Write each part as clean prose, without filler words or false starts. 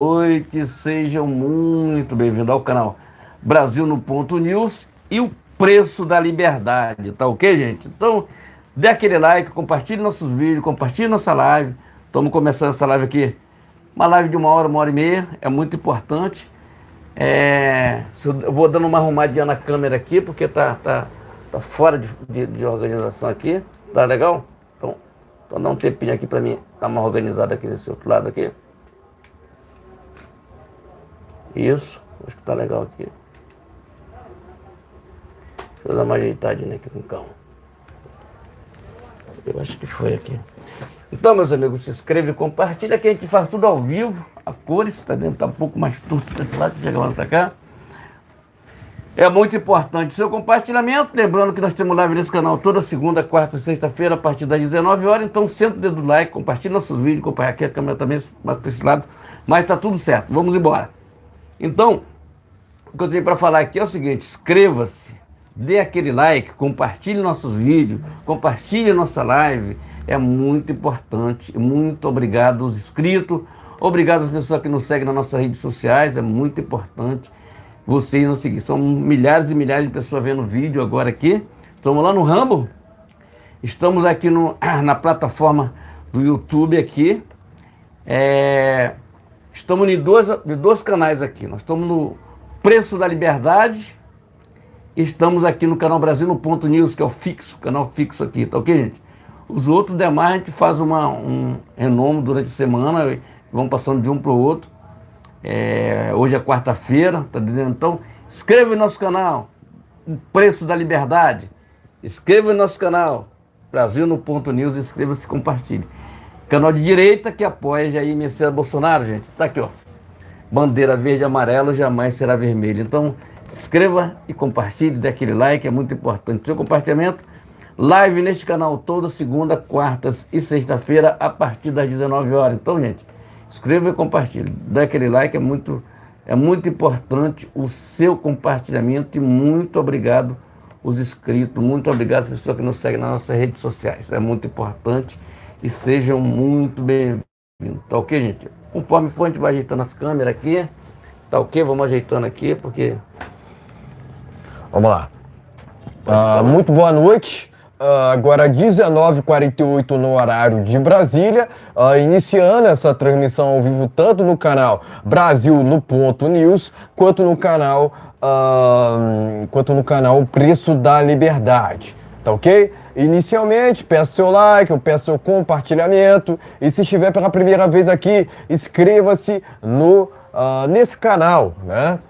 noite, sejam muito bem-vindos ao canal Brasil no Ponto News e o preço da liberdade, tá ok, gente? Então, dê aquele like, compartilhe nossos vídeos, compartilhe nossa live. Estamos começando essa live aqui, uma live de uma hora e meia, é muito importante. Eu vou dando uma arrumadinha na câmera aqui, porque tá fora de organização aqui, tá legal? Então dá um tempinho aqui pra mim dar uma organizada aqui nesse outro lado aqui. Isso, acho que tá legal aqui. Deixa eu dar uma ajeitadinha aqui com calma. Eu acho que foi aqui. Então, meus amigos, se inscreve e compartilha que a gente faz tudo ao vivo. A cores, tá dentro, tá um pouco mais torto desse lado, chega lá pra cá. É muito importante seu compartilhamento. Lembrando que nós temos live nesse canal toda segunda, quarta e sexta-feira, a partir das 19 horas. Então, senta o dedo do like, compartilha nossos vídeos, compartilha aqui a câmera também, mais para esse lado. Mas tá tudo certo, vamos embora. Então, o que eu tenho para falar aqui é o seguinte: inscreva-se, dê aquele like, compartilhe nossos vídeos, compartilhe nossa live. É muito importante. Muito obrigado aos inscritos, obrigado às pessoas que nos seguem nas nossas redes sociais. É muito importante vocês nos seguir. São milhares e milhares de pessoas vendo vídeo agora aqui. Estamos lá no Rumble. Estamos aqui na plataforma do YouTube aqui. Estamos em dois canais aqui. Nós estamos no Preço da Liberdade. Estamos aqui no canal Brasil no Ponto News, que é o fixo, canal fixo aqui, tá ok, gente? Os outros demais a gente faz um renome durante a semana, e vamos passando de um para o outro. Hoje é quarta-feira, tá dizendo? Então, inscreva no nosso canal, o Preço da Liberdade. Inscreva no nosso canal, Brasil no Ponto News, inscreva-se e compartilhe. Canal de direita que apoia Jair Messias Bolsonaro, gente. Tá aqui, ó. Bandeira verde e amarela jamais será vermelha. Então, se inscreva e compartilhe, dê aquele like, é muito importante. Seu compartilhamento, live neste canal toda segunda, quartas e sexta-feira, a partir das 19 horas. Então, gente, inscreva e compartilhe. Dê aquele like, é muito importante o seu compartilhamento. E muito obrigado os inscritos, muito obrigado às pessoas que nos seguem nas nossas redes sociais. É muito importante e sejam muito bem-vindos. Tá ok, gente? Conforme for, a gente vai ajeitando as câmeras aqui. Tá ok? Vamos ajeitando aqui, porque... Vamos lá. Muito boa noite. Agora 19h48 no horário de Brasília, iniciando essa transmissão ao vivo tanto no canal Brasil no Ponto News, quanto no canal Preço da Liberdade, tá ok? Inicialmente, peço seu like, eu peço seu compartilhamento, e se estiver pela primeira vez aqui, inscreva-se nesse canal, né?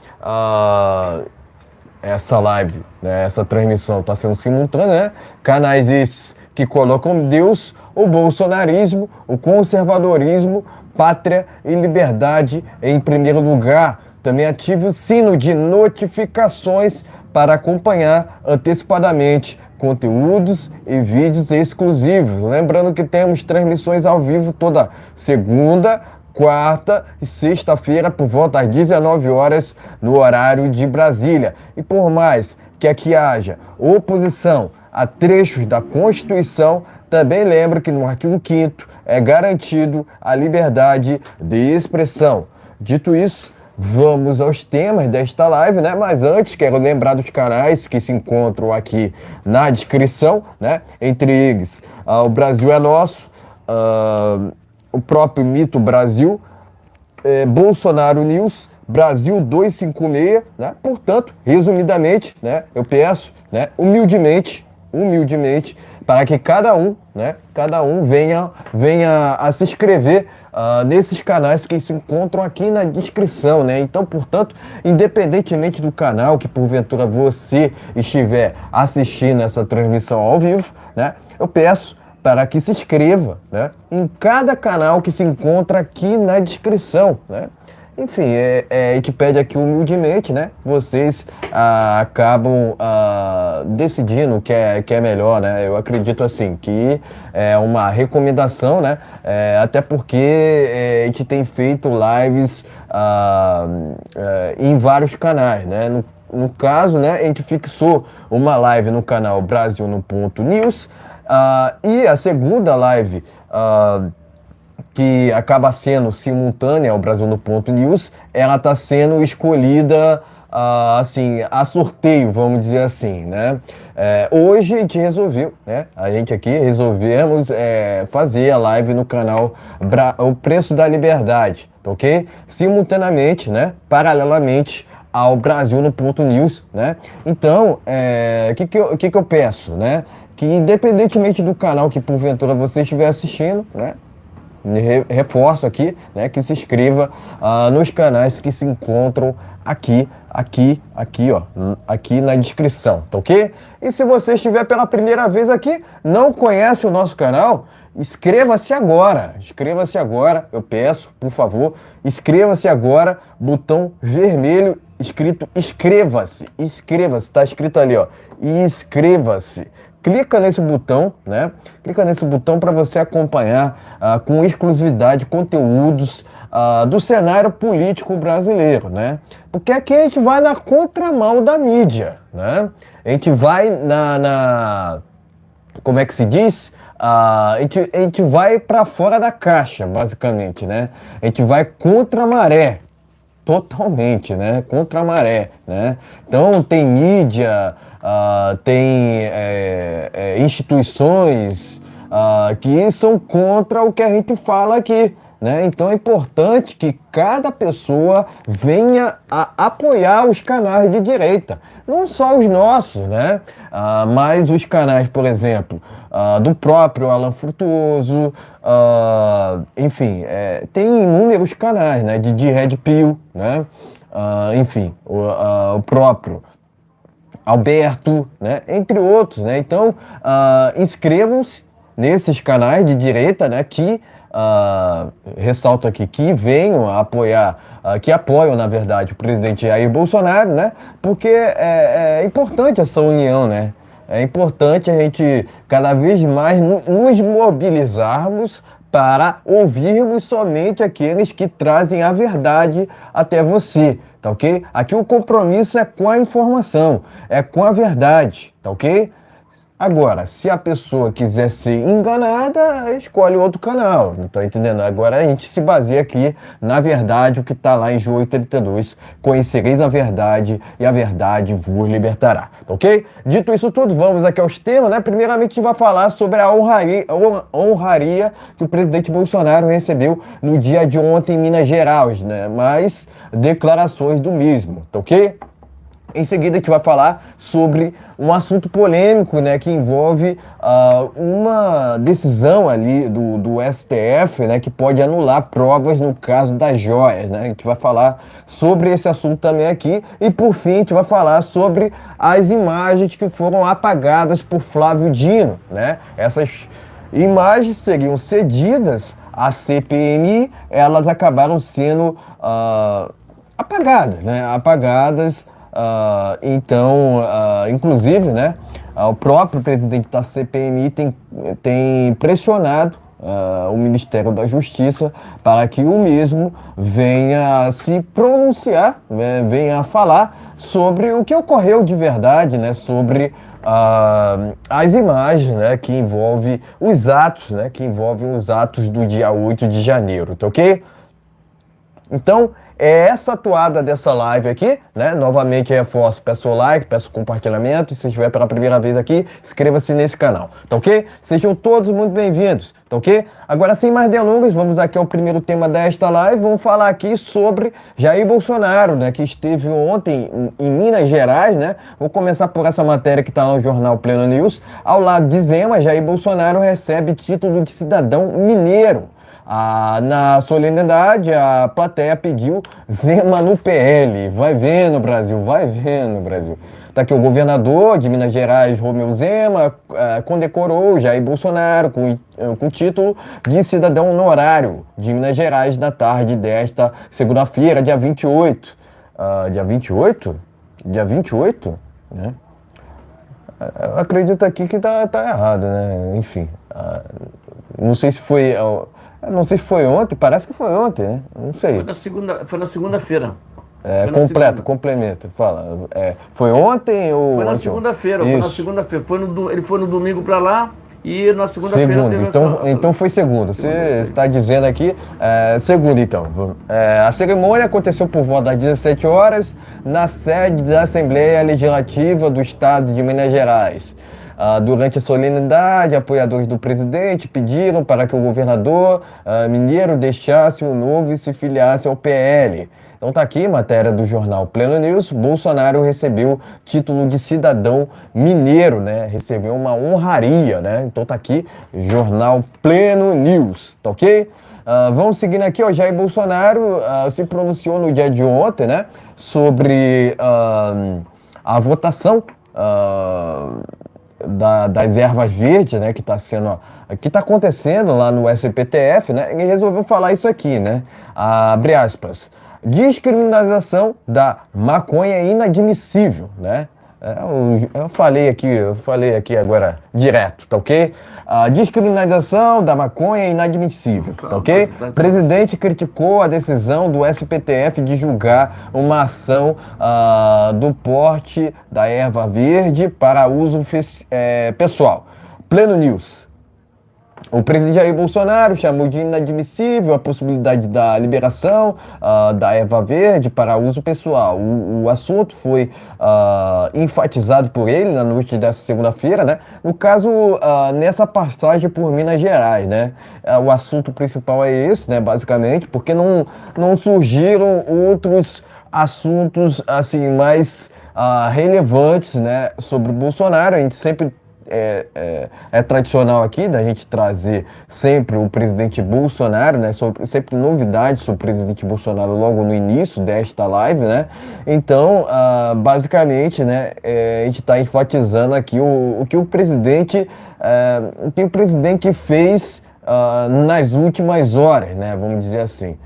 Essa live, né, essa transmissão está sendo simultânea, né? Canais esses que colocam Deus, o bolsonarismo, o conservadorismo, pátria e liberdade em primeiro lugar. Também ative o sino de notificações para acompanhar antecipadamente conteúdos e vídeos exclusivos. Lembrando que temos transmissões ao vivo toda segunda, quarta e sexta-feira por volta das 19 horas no horário de Brasília. E por mais que aqui haja oposição a trechos da Constituição, também lembro que no artigo 5º é garantido a liberdade de expressão. Dito isso, vamos aos temas desta live, né? Mas antes, quero lembrar dos canais que se encontram aqui na descrição, né? Entre eles, o Brasil é Nosso, o próprio Mito Brasil, Bolsonaro News, Brasil 256, né? Portanto, resumidamente, né, eu peço, né, humildemente, para que cada um venha a se inscrever nesses canais que se encontram aqui na descrição, né? Então, portanto, independentemente do canal que porventura você estiver assistindo essa transmissão ao vivo, né, eu peço para que se inscreva, né, em cada canal que se encontra aqui na descrição, né? Enfim, a gente pede aqui humildemente, né? Vocês acabam decidindo o que é melhor, né? Eu acredito assim que é uma recomendação, né? Até porque a gente tem feito lives em vários canais, né? No caso, né, a gente fixou uma live no canal Brasil no Ponto News, e a segunda live que acaba sendo simultânea ao Brasil no Ponto News, ela está sendo escolhida assim, a sorteio, vamos dizer assim, né? Hoje a gente resolveu, né? A gente aqui resolvemos fazer a live no canal O Preço da Liberdade, ok? Simultaneamente, né? Paralelamente ao Brasil no Ponto News, né? Então, o que eu peço, né? Que independentemente do canal que porventura você estiver assistindo, né? Reforço aqui, né, que se inscreva nos canais que se encontram aqui, ó, aqui na descrição, tá ok? E se você estiver pela primeira vez aqui, não conhece o nosso canal, inscreva-se agora, eu peço, por favor, inscreva-se agora, botão vermelho escrito inscreva-se, tá escrito ali, ó, inscreva-se. Clica nesse botão, né? Clica nesse botão para você acompanhar com exclusividade conteúdos do cenário político brasileiro, né? Porque aqui a gente vai na contramão da mídia, né? A gente vai como é que se diz? A gente vai para fora da caixa, basicamente, né? A gente vai contra a maré, totalmente, né? Contra a maré, né? Então tem mídia, tem instituições que são contra o que a gente fala aqui, né? Então é importante que cada pessoa venha a apoiar os canais de direita, não só os nossos, né? Mas os canais, por exemplo, do próprio Alan Frutuoso, enfim, tem inúmeros canais, né? De Red Pill, né? Enfim, o próprio Alberto, né? Entre outros, né? Então, inscrevam-se nesses canais de direita, né? Que, ressalto aqui, que venham a apoiar, que apoiam, na verdade, o presidente Jair Bolsonaro, né? Porque é importante essa união, né? É importante a gente cada vez mais nos mobilizarmos para ouvirmos somente aqueles que trazem a verdade até você, tá ok? Aqui o compromisso é com a informação, é com a verdade, tá ok? Agora, se a pessoa quiser ser enganada, escolhe outro canal, não tá entendendo? Agora a gente se baseia aqui na verdade, o que tá lá em João 8:32, conhecereis a verdade e a verdade vos libertará, tá ok? Dito isso tudo, vamos aqui aos temas, né? Primeiramente a gente vai falar sobre a honraria que o presidente Bolsonaro recebeu no dia de ontem em Minas Gerais, né? Mais declarações do mesmo, tá ok? Em seguida, a gente vai falar sobre um assunto polêmico, né, que envolve uma decisão ali do STF, né, que pode anular provas no caso das joias, né? A gente vai falar sobre esse assunto também aqui. E, por fim, a gente vai falar sobre as imagens que foram apagadas por Flávio Dino, né? Essas imagens seriam cedidas à CPMI, elas acabaram sendo apagadas, né? Então, inclusive, né, o próprio presidente da CPMI tem pressionado o Ministério da Justiça para que o mesmo venha se pronunciar, né, venha falar sobre o que ocorreu de verdade, né, sobre as imagens, né, que envolvem os atos, né, que envolvem os atos do dia 8 de janeiro, tá ok? Então, é essa atuada dessa live aqui, né? Novamente reforço, peço o like, peço o compartilhamento. E se estiver pela primeira vez aqui, inscreva-se nesse canal, tá ok? Sejam todos muito bem-vindos, tá ok? Agora, sem mais delongas, vamos aqui ao primeiro tema desta live. Vamos falar aqui sobre Jair Bolsonaro, né? Que esteve ontem em Minas Gerais, né? Vou começar por essa matéria que está no jornal Pleno News. Ao lado de Zema, Jair Bolsonaro recebe título de cidadão mineiro. Na solenidade, a plateia pediu Zema no PL. Vai vendo, Brasil, vai vendo, Brasil. Tá aqui o governador de Minas Gerais, Romeu Zema, condecorou Jair Bolsonaro com o título de cidadão honorário de Minas Gerais na tarde desta segunda-feira, dia 28. Dia 28? Dia 28? Né? Eu acredito aqui que tá errado, né? Enfim, não sei se foi... Não sei se foi ontem, parece que foi ontem, né? Não sei. Foi na segunda-feira. Complemento, fala. Foi ontem ou... Foi na segunda-feira, Ele foi no domingo para lá E na segunda-feira Segundo, então foi segundo. Você está dizendo aqui, segundo então. A cerimônia aconteceu por volta das 17 horas na sede da Assembleia Legislativa do Estado de Minas Gerais. Durante a solenidade, apoiadores do presidente pediram para que o governador mineiro deixasse o novo e se filiasse ao PL. Então tá aqui, matéria do jornal Pleno News. Bolsonaro recebeu título de cidadão mineiro, né? Recebeu uma honraria, né? Então tá aqui, jornal Pleno News, tá ok? Vamos seguindo aqui, ó, Jair Bolsonaro se pronunciou no dia de ontem, né? Sobre a votação das ervas verdes, né? Que tá acontecendo lá no STF, né? Ele resolveu falar isso aqui, né? Abre aspas. Descriminalização da maconha é inadmissível, né? Eu falei aqui agora direto, tá ok? A descriminalização da maconha é inadmissível, tá ok? O presidente criticou a decisão do STF de julgar uma ação do porte da erva verde para uso pessoal. Pleno News. O presidente Jair Bolsonaro chamou de inadmissível a possibilidade da liberação da erva verde para uso pessoal. O assunto foi enfatizado por ele na noite dessa segunda-feira, né? No caso, nessa passagem por Minas Gerais, né? O assunto principal é esse, né? Basicamente, porque não surgiram outros assuntos assim mais relevantes, né? Sobre o Bolsonaro. A gente sempre é tradicional aqui da gente trazer sempre o presidente Bolsonaro, né? Sempre novidades sobre o presidente Bolsonaro logo no início desta live, né? Então, basicamente, né? A gente está enfatizando aqui o que o presidente fez nas últimas horas, né? Vamos dizer assim.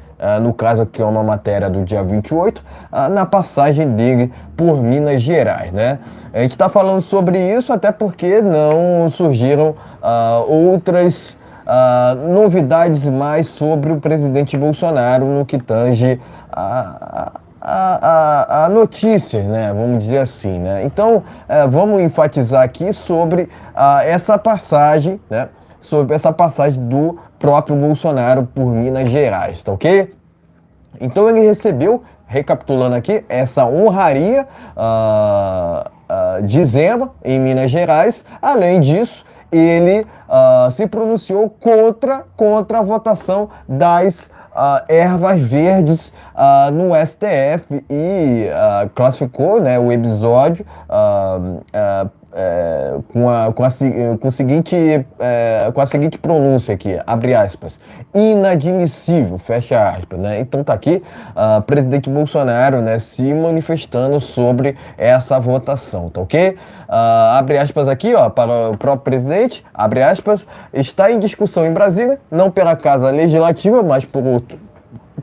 No caso aqui é uma matéria do dia 28, na passagem dele por Minas Gerais, né? A gente está falando sobre isso até porque não surgiram outras novidades mais sobre o presidente Bolsonaro no que tange a notícias, né? Vamos dizer assim, né? Então, vamos enfatizar aqui sobre essa passagem, né? Sobre essa passagem do próprio Bolsonaro por Minas Gerais, tá ok? Então ele recebeu, recapitulando aqui, essa honraria de Zema em Minas Gerais. Além disso, ele se pronunciou contra a votação das ervas verdes no STF e classificou, né, o episódio com a seguinte pronúncia aqui, abre aspas, inadmissível, fecha aspas, né? Então tá aqui presidente Bolsonaro, né, se manifestando sobre essa votação, tá ok? Abre aspas aqui, ó, para o próprio presidente, abre aspas, está em discussão em Brasília, não pela Casa Legislativa, mas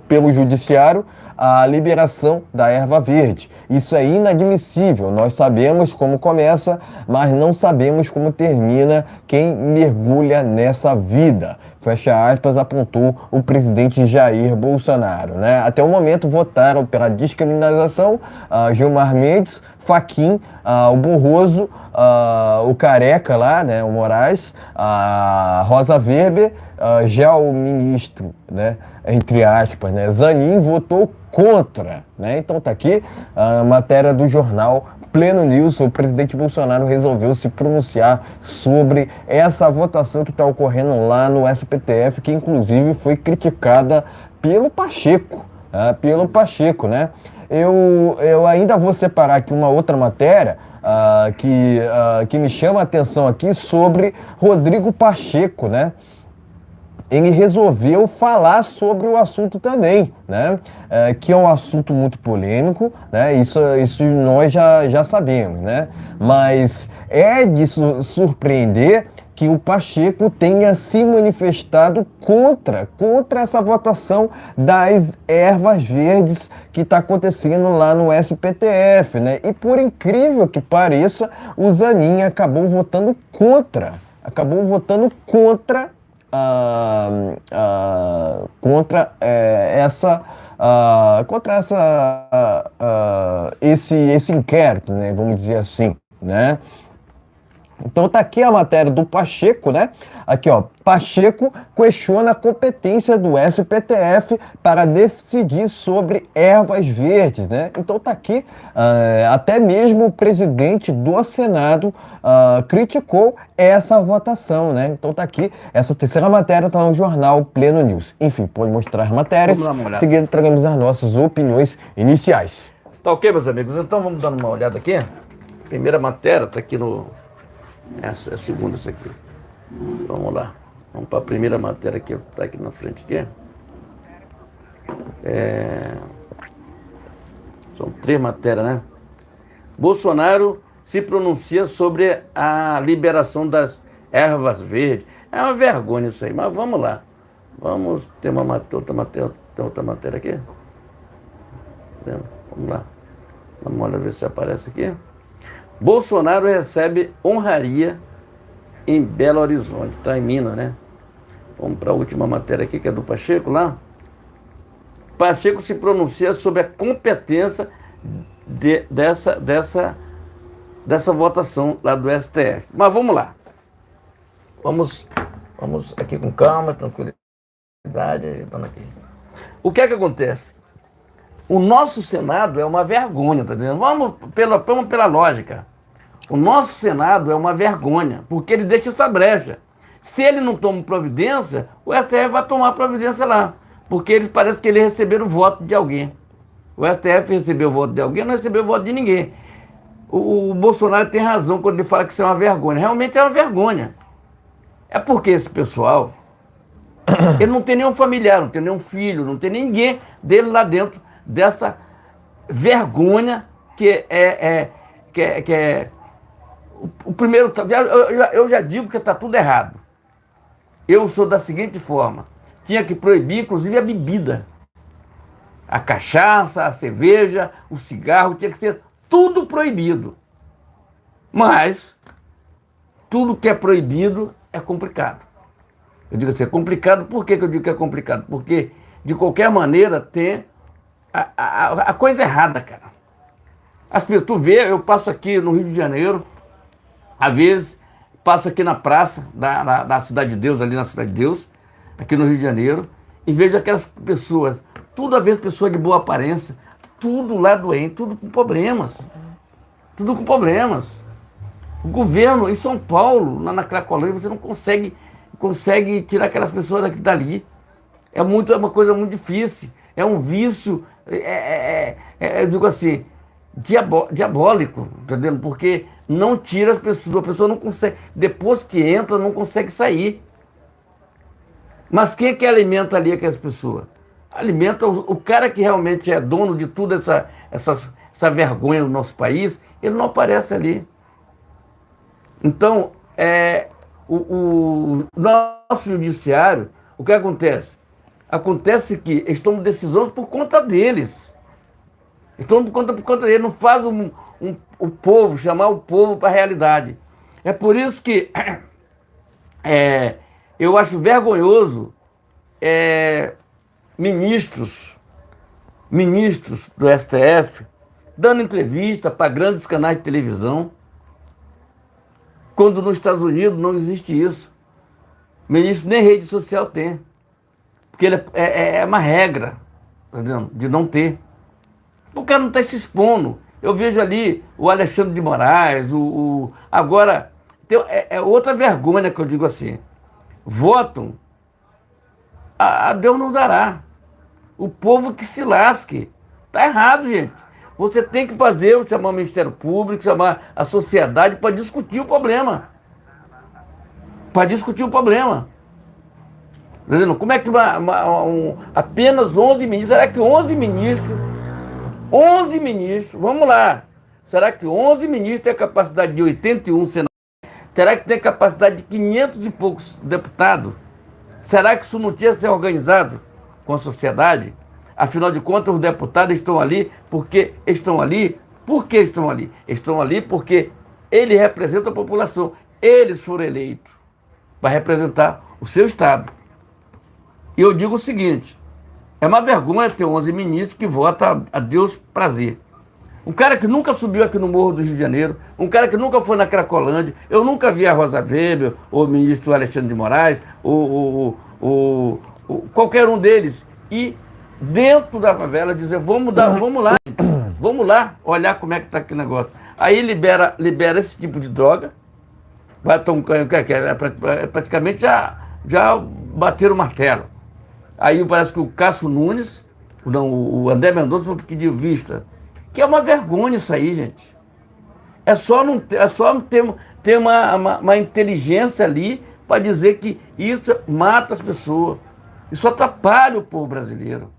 pelo Judiciário, a liberação da erva verde. Isso é inadmissível. Nós sabemos como começa, mas não sabemos como termina quem mergulha nessa vida. Fecha aspas, apontou o presidente Jair Bolsonaro, né? Até o momento votaram pela descriminalização Gilmar Mendes, Fachin, o Barroso, o Careca lá, né, o Moraes, a Rosa Weber, já o ministro, né, entre aspas, né, Zanin votou contra, né? Então tá aqui a matéria do jornal Pleno News. O presidente Bolsonaro resolveu se pronunciar sobre essa votação que está ocorrendo lá no STF, que inclusive foi criticada pelo Pacheco, né? Eu ainda vou separar aqui uma outra matéria que me chama a atenção aqui sobre Rodrigo Pacheco, né? Ele resolveu falar sobre o assunto também, né? Que é um assunto muito polêmico, né? Isso nós já sabemos, né? Mas é de surpreender que o Pacheco tenha se manifestado contra essa votação das ervas verdes que está acontecendo lá no STF, né? E por incrível que pareça, o Zanin acabou votando contra esse inquérito, né? Vamos dizer assim, né? Então tá aqui a matéria do Pacheco, né? Aqui, ó, Pacheco questiona a competência do SPTF para decidir sobre ervas verdes, né? Então tá aqui, até mesmo o presidente do Senado criticou essa votação, né? Então tá aqui, essa terceira matéria tá no jornal Pleno News. Enfim, pode mostrar as matérias, em seguida tragamos as nossas opiniões iniciais. Tá ok, meus amigos? Então vamos dar uma olhada aqui. Primeira matéria tá aqui no... Essa é a segunda, essa aqui. Vamos lá. Vamos para a primeira matéria que está aqui na frente. Aqui. São 3 matérias, né? Bolsonaro se pronuncia sobre a liberação das ervas verdes. É uma vergonha isso aí, mas vamos lá. Vamos ter outra matéria aqui. Vamos lá. Vamos olhar, ver se aparece aqui. Bolsonaro recebe honraria em Belo Horizonte, está em Minas, né? Vamos para a última matéria aqui, que é do Pacheco lá. Pacheco se pronuncia sobre a competência dessa votação lá do STF. Mas vamos lá. Vamos aqui com calma, tranquilidade, ajeitando aqui. O que é que acontece? O nosso Senado é uma vergonha, tá entendendo? Vamos pela lógica. O nosso Senado é uma vergonha, porque ele deixa essa brecha. Se ele não toma providência, o STF vai tomar providência lá, porque eles parece que eles receberam o voto de alguém. O STF recebeu o voto de alguém, não recebeu o voto de ninguém. O Bolsonaro tem razão quando ele fala que isso é uma vergonha. Realmente é uma vergonha. É porque esse pessoal, ele não tem nenhum familiar, não tem nenhum filho, não tem ninguém dele lá dentro dessa vergonha que é o primeiro. Eu já digo que está tudo errado. Eu sou da seguinte forma: tinha que proibir, inclusive, a bebida. A cachaça, a cerveja, o cigarro, tinha que ser tudo proibido. Mas tudo que é proibido é complicado. Eu digo assim, é complicado. Por que eu digo que é complicado? Porque, de qualquer maneira, tem a coisa errada, cara. As pessoas, tu vê, eu passo aqui no Rio de Janeiro, às vezes, passo aqui na praça da Cidade de Deus, ali na Cidade de Deus, aqui no Rio de Janeiro, e vejo aquelas pessoas, tudo às vezes pessoas de boa aparência, tudo lá doente, tudo com problemas. Tudo com problemas. O governo, em São Paulo, na Cracolândia, você não consegue tirar aquelas pessoas dali. É uma coisa muito difícil. É um vício, eu digo assim, diabólico, entendeu? Porque não tira as pessoas, a pessoa não consegue, depois que entra, não consegue sair. Mas quem é que alimenta ali aquelas pessoas? Alimenta o cara que realmente é dono de tudo essa vergonha no nosso país, ele não aparece ali. Então, o nosso judiciário, o que acontece? Acontece que eles tomam decisões por conta deles. Eles tomam por conta deles, não faz o povo, chamar o povo para a realidade. É por isso que eu acho vergonhoso ministros do STF dando entrevista para grandes canais de televisão, quando nos Estados Unidos não existe isso. Ministro nem rede social tem. Porque ele é uma regra, entendeu? De não ter. O cara não está se expondo. Eu vejo ali o Alexandre de Moraes, agora, outra vergonha que eu digo assim, votam, a Deus não dará. O povo que se lasque. Está errado, gente. Você tem que chamar o Ministério Público, chamar a sociedade para discutir o problema. Para discutir o problema. Entendeu? Como é que apenas 11 ministros, será que 11 ministros, vamos lá, será que 11 ministros têm a capacidade de 81 senadores? Será que tem capacidade de 500 e poucos deputados? Será que isso não tinha que ser organizado com a sociedade? Afinal de contas, os deputados estão ali porque estão ali. Por que estão ali? Estão ali porque eles representam a população. Eles foram eleitos para representar o seu Estado. E eu digo o seguinte, é uma vergonha ter 11 ministros que votam a Deus prazer. Um cara que nunca subiu aqui no Morro do Rio de Janeiro, um cara que nunca foi na Cracolândia, eu nunca vi a Rosa Weber, ou o ministro Alexandre de Moraes, qualquer um deles, e dentro da favela dizer, vamos lá, olhar como é que está aquele negócio. Aí libera esse tipo de droga, praticamente já bateram o martelo. Aí parece que o Cássio Nunes, o André Mendonça foi pedir vista. Que é uma vergonha isso aí, gente. É só não ter uma inteligência ali para dizer que isso mata as pessoas. Isso atrapalha o povo brasileiro.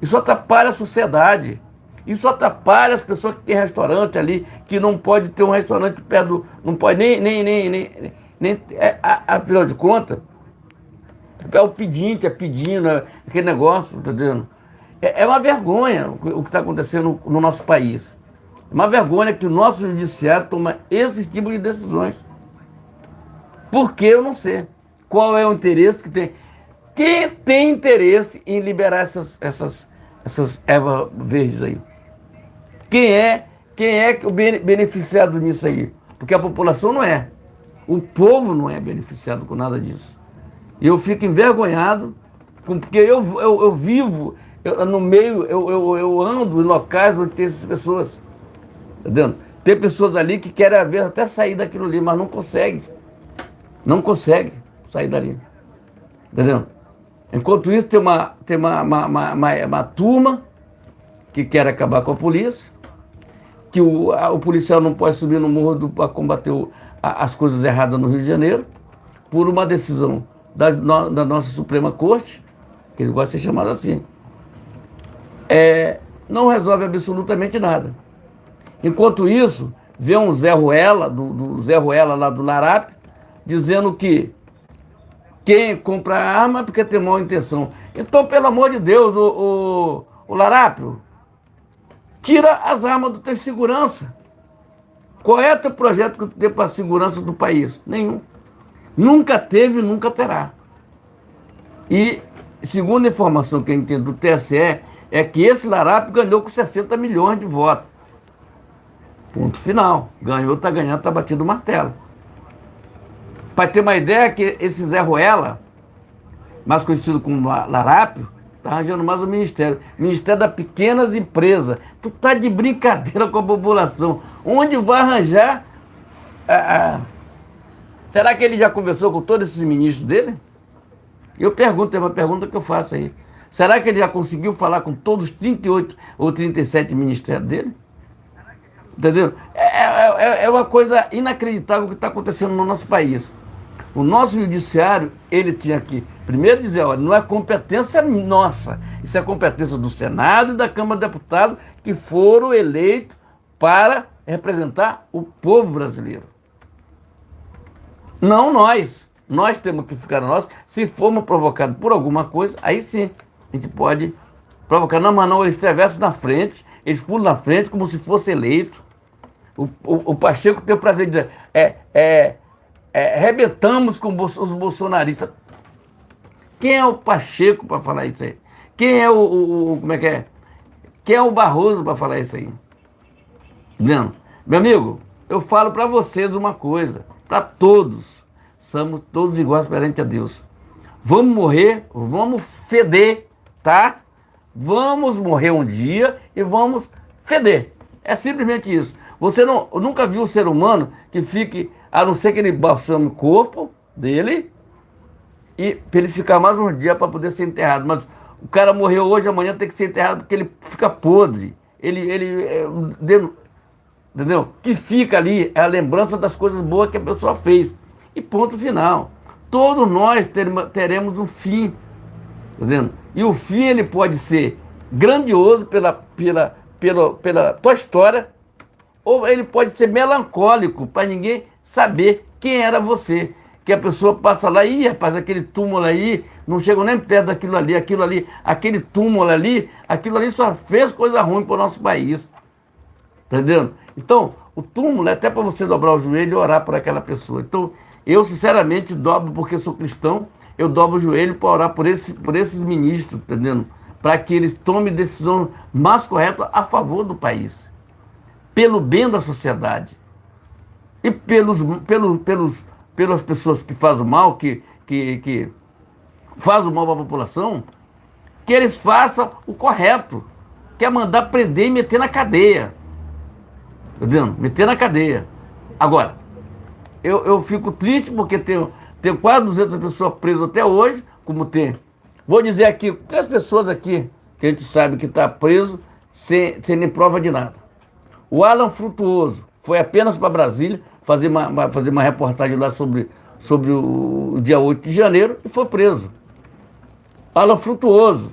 Isso atrapalha a sociedade. Isso atrapalha as pessoas que têm restaurante ali, que não pode ter um restaurante perto do... Não pode afinal de contas, é o pedinte, pedindo, aquele negócio, tá entendendo? É uma vergonha o que está acontecendo no nosso país. É uma vergonha que o nosso judiciário toma esse tipo de decisões. Por que eu não sei? Qual é o interesse que tem? Quem tem interesse em liberar essas ervas verdes aí? Quem é o beneficiado nisso aí? Porque a população não é. O povo não é beneficiado com nada disso. E eu fico envergonhado, porque eu vivo no meio, eu ando em locais onde tem essas pessoas. Tá vendo? Tem pessoas ali que querem até sair daquilo ali, mas não consegue. Não consegue sair dali. Tá vendo? Enquanto isso, tem uma turma que quer acabar com a polícia, que o policial não pode subir no morro para combater as coisas erradas no Rio de Janeiro, por uma decisão da nossa Suprema Corte, que eles gostam de ser chamados assim. Não resolve absolutamente nada. Enquanto isso, vê um Zé Ruela, do Zé Ruela lá do Larápio, dizendo que quem compra arma é porque tem má intenção. Então, pelo amor de Deus, o Larápio, tira as armas do teu segurança. Qual é o teu projeto que tu tem para a segurança do país? Nenhum. Nunca teve e nunca terá. E, segundo a informação que eu entendo do TSE, é que esse Larápio ganhou com 60 milhões de votos. Ponto final. Ganhou, tá ganhando, tá batido o martelo. Para ter uma ideia, que esse Zé Ruela, mais conhecido como Larápio, tá arranjando mais o Ministério. Ministério das Pequenas Empresas. Tu tá de brincadeira com a população. Onde vai arranjar... Será que ele já conversou com todos esses ministros dele? Eu pergunto, é uma pergunta que eu faço aí. Será que ele já conseguiu falar com todos os 38 ou 37 ministérios dele? Entendeu? É uma coisa inacreditável o que está acontecendo no nosso país. O nosso judiciário, ele tinha que, primeiro dizer, olha, não é competência nossa, isso é competência do Senado e da Câmara de Deputados, que foram eleitos para representar o povo brasileiro. Não nós. Nós temos que ficar nós. Se formos provocados por alguma coisa, aí sim, a gente pode provocar. Não, mas não, eles atravessam na frente, eles pulam na frente como se fosse eleito. O Pacheco tem o prazer de dizer, arrebentamos com os bolsonaristas. Quem é o Pacheco para falar isso aí? Quem é como é que é? Quem é o Barroso para falar isso aí? Não. Meu amigo, eu falo para vocês uma coisa, para todos, somos todos iguais perante a Deus. Vamos morrer, vamos feder, tá? Vamos morrer um dia e vamos feder. É simplesmente isso. Você nunca viu um ser humano que fique, a não ser que ele balsame o corpo dele, e para ele ficar mais um dia para poder ser enterrado. Mas o cara morreu hoje, amanhã tem que ser enterrado porque ele fica podre. Entendeu? Que fica ali é a lembrança das coisas boas que a pessoa fez. E ponto final. Todos nós teremos um fim. Entendeu? E o fim ele pode ser grandioso pela tua história, ou ele pode ser melancólico para ninguém saber quem era você. Que a pessoa passa lá, ih, rapaz, aquele túmulo aí, não chega nem perto daquilo ali, aquele túmulo ali, aquilo ali só fez coisa ruim para o nosso país. Entendeu? Então, o túmulo é até para você dobrar o joelho e orar por aquela pessoa. Então, eu sinceramente dobro, porque sou cristão, eu dobro o joelho para orar por esses ministros, entendendo? Para que eles tomem decisão mais correta a favor do país. pelo bem da sociedade e pelas pessoas que fazem o mal, que fazem o mal para a população, que eles façam o correto, que é mandar prender e meter na cadeia. Tá vendo? Meter na cadeia. Agora, eu fico triste porque tem quase 200 pessoas presas até hoje, como tem. Vou dizer aqui, tem as pessoas aqui que a gente sabe que está preso sem nem prova de nada. O Alan Frutuoso foi apenas para Brasília fazer uma reportagem lá sobre o dia 8 de janeiro e foi preso. Alan Frutuoso,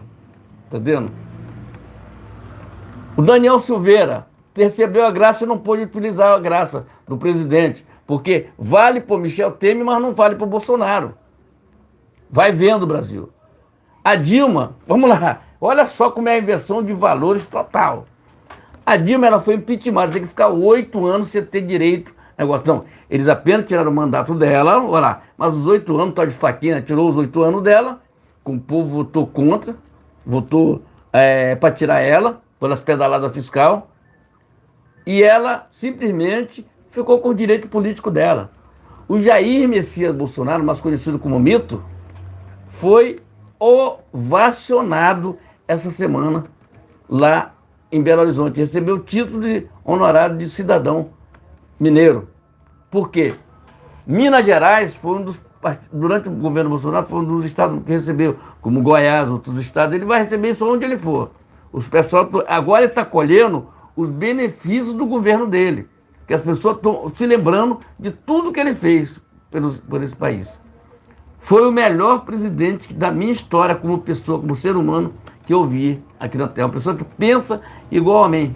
tá vendo? O Daniel Silveira recebeu a graça e não pôde utilizar a graça do presidente, porque vale para o Michel Temer, mas não vale para o Bolsonaro. Vai vendo, Brasil. A Dilma, vamos lá, olha só como é a inversão de valores total. A Dilma, ela foi impeachmentada, tem que ficar 8 anos sem ter direito a negócio. Não, eles apenas tiraram o mandato dela, olha lá, mas os 8 anos, tal de faquinha, tirou os 8 anos dela, o povo votou contra, votou para tirar ela, pelas pedaladas fiscal, e ela simplesmente ficou com o direito político dela. O Jair Messias Bolsonaro, mais conhecido como Mito, foi ovacionado essa semana lá em Belo Horizonte. Recebeu o título de honorário de cidadão mineiro. Por quê? Minas Gerais foi durante o governo Bolsonaro, foi um dos estados que recebeu, como Goiás, outros estados, ele vai receber isso onde ele for. Agora ele está colhendo os benefícios do governo dele, que as pessoas estão se lembrando de tudo que ele fez por esse país. Foi o melhor presidente da minha história como pessoa, como ser humano que eu vi aqui na Terra. Uma pessoa que pensa igual a mim,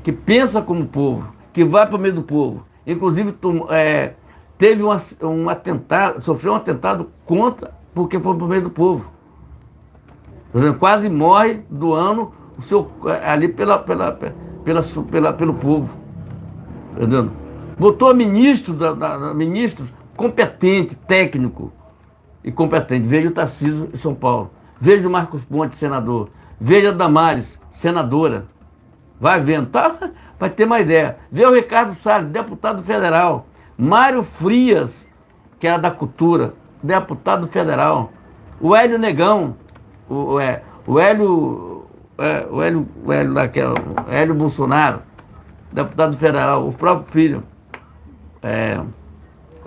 que pensa como o povo, que vai para o meio do povo. Inclusive, teve um atentado, sofreu um atentado porque foi para o meio do povo. Quase morre doando ali pelo povo. Entendeu? Botou ministro competente, técnico e competente. Veja o Tarcísio em São Paulo. Veja o Marcos Pontes, senador. Veja a Damares, senadora. Vai vendo, tá? Para ter uma ideia. Veja o Ricardo Salles, deputado federal. Mário Frias, que era da Cultura, deputado federal. O Hélio Negão, o Hélio Bolsonaro, deputado federal, o próprio filho,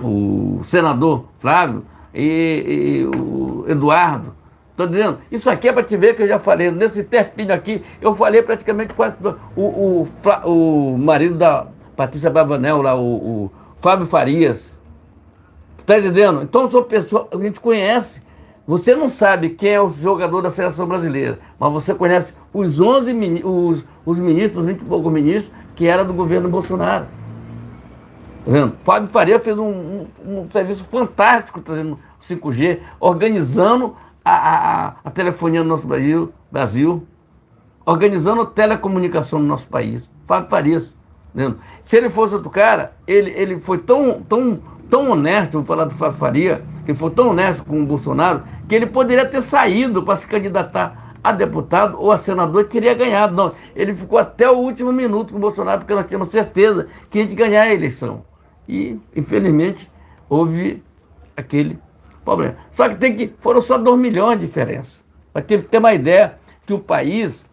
o senador Flávio e o Eduardo. Estou dizendo, isso aqui é para te ver que eu já falei, nesse terpinho aqui, eu falei praticamente quase o marido da Patrícia Bravanel, lá, o Fábio Farias. Está entendendo? Então são pessoas que a gente conhece. Você não sabe quem é o jogador da seleção brasileira, mas você conhece os 11 os ministros, 20 e poucos ministros, que era do governo Bolsonaro. Tá vendo? Fábio Faria fez um serviço fantástico trazendo o 5G, organizando a telefonia no nosso Brasil, organizando a telecomunicação no nosso país. Fábio Farias. Tá, se ele fosse outro cara, ele foi tão honesto, vou falar do Fábio Faria, que ele foi tão honesto com o Bolsonaro, que ele poderia ter saído para se candidatar a deputado ou a senador e teria ganhado. Não, ele ficou até o último minuto com o Bolsonaro, porque nós tínhamos certeza que a gente ia ganhar a eleição. E, infelizmente, houve aquele problema. Só que foram só 2 milhões de diferença. Para ter uma ideia que o país,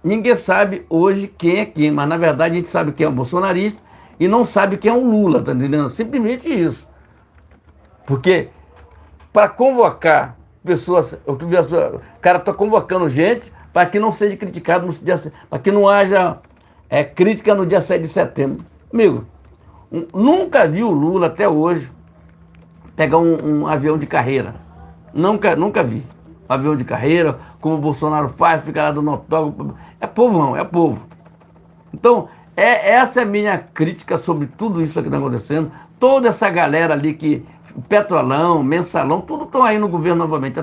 ninguém sabe hoje quem é quem, mas na verdade a gente sabe quem é o bolsonarista e não sabe quem é o Lula, tá entendendo? Simplesmente isso. Porque para convocar pessoas, o cara está convocando gente para que não seja criticado no dia, para que não haja crítica no dia 7 de setembro. Amigo, nunca vi o Lula até hoje pegar um avião de carreira. Nunca vi. Um avião de carreira, como o Bolsonaro faz, fica lá dando autógrafo. É povão, é povo. Então, essa é a minha crítica sobre tudo isso que está acontecendo. Toda essa galera ali que Petrolão, Mensalão, tudo estão aí no governo novamente.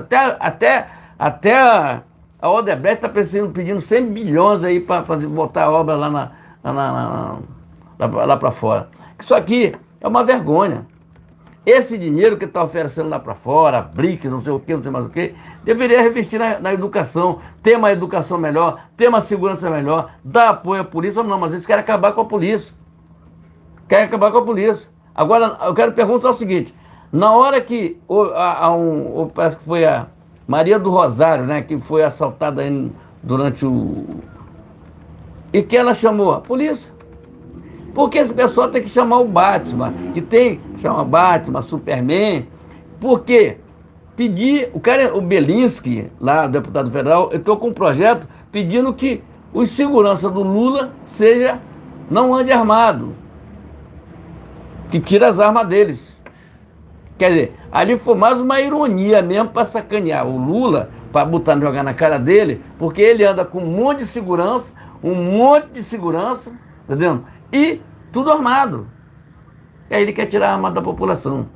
Até a Odebrecht está pedindo 100 bilhões aí para voltar a obra lá lá para fora. Isso aqui é uma vergonha. esse dinheiro que está oferecendo lá para fora, BRICS, não sei o que, não sei mais o que, deveria revestir na educação, ter uma educação melhor, ter uma segurança melhor, dar apoio à polícia. Não, mas eles querem acabar com a polícia. Querem acabar com a polícia. Agora, eu quero perguntar o seguinte, na hora que parece que foi a Maria do Rosário, né, que foi assaltada aí durante o... E que ela chamou a polícia. Porque esse pessoal tem que chamar o Batman. E tem que chamar Batman, Superman. Porque pedir... O Belinsky, lá, o deputado federal, entrou com um projeto pedindo que os seguranças do Lula não ande armado. Que tira as armas deles. Quer dizer, ali foi mais uma ironia mesmo para sacanear o Lula, para botar, jogar na cara dele, porque ele anda com um monte de segurança, entendeu? E tudo armado. E aí ele quer tirar a arma da população.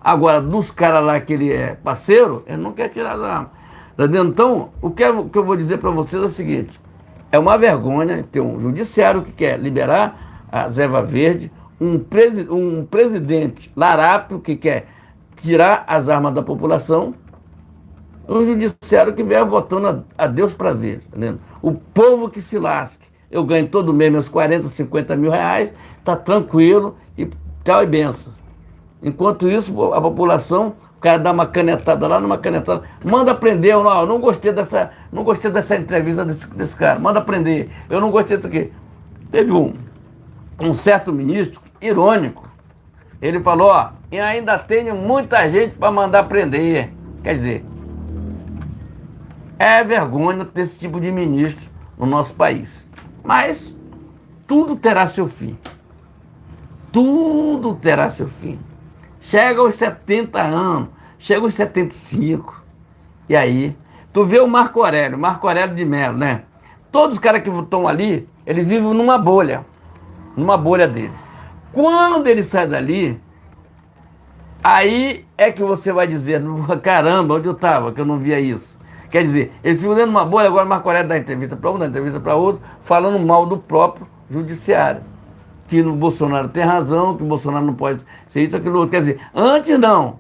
Agora, dos caras lá que ele é parceiro, ele não quer tirar as armas. Entendeu? Então, o que eu vou dizer para vocês é o seguinte, é uma vergonha ter um judiciário que quer liberar a Zeva Verde, um presidente larápio que quer tirar as armas da população, um judiciário que vem votando a Deus prazer, entendeu? O povo que se lasque. Eu ganho todo mês meus 40, 50 mil reais, tá tranquilo e tchau e benção. Enquanto isso, a população, o cara dá uma canetada lá, numa canetada, manda prender, eu não gostei dessa entrevista desse cara, manda prender, eu não gostei disso aqui. Teve um certo ministro, irônico, ele falou, e ainda tenho muita gente para mandar prender. Quer dizer, é vergonha ter esse tipo de ministro no nosso país. Mas tudo terá seu fim. Tudo terá seu fim. Chega aos 70 anos, chega aos 75, e aí, tu vê o Marco Aurélio de Mello, né? Todos os caras que estão ali, eles vivem numa bolha deles. Quando ele sai dali, aí é que você vai dizer, caramba, onde eu estava, que eu não via isso. Quer dizer, eles ficam dentro de uma bolha, agora o Marco Aurélio dá entrevista para um, dá entrevista para outro, falando mal do próprio judiciário. Que o Bolsonaro tem razão, que o Bolsonaro não pode ser isso, aquilo outro. Quer dizer, antes não.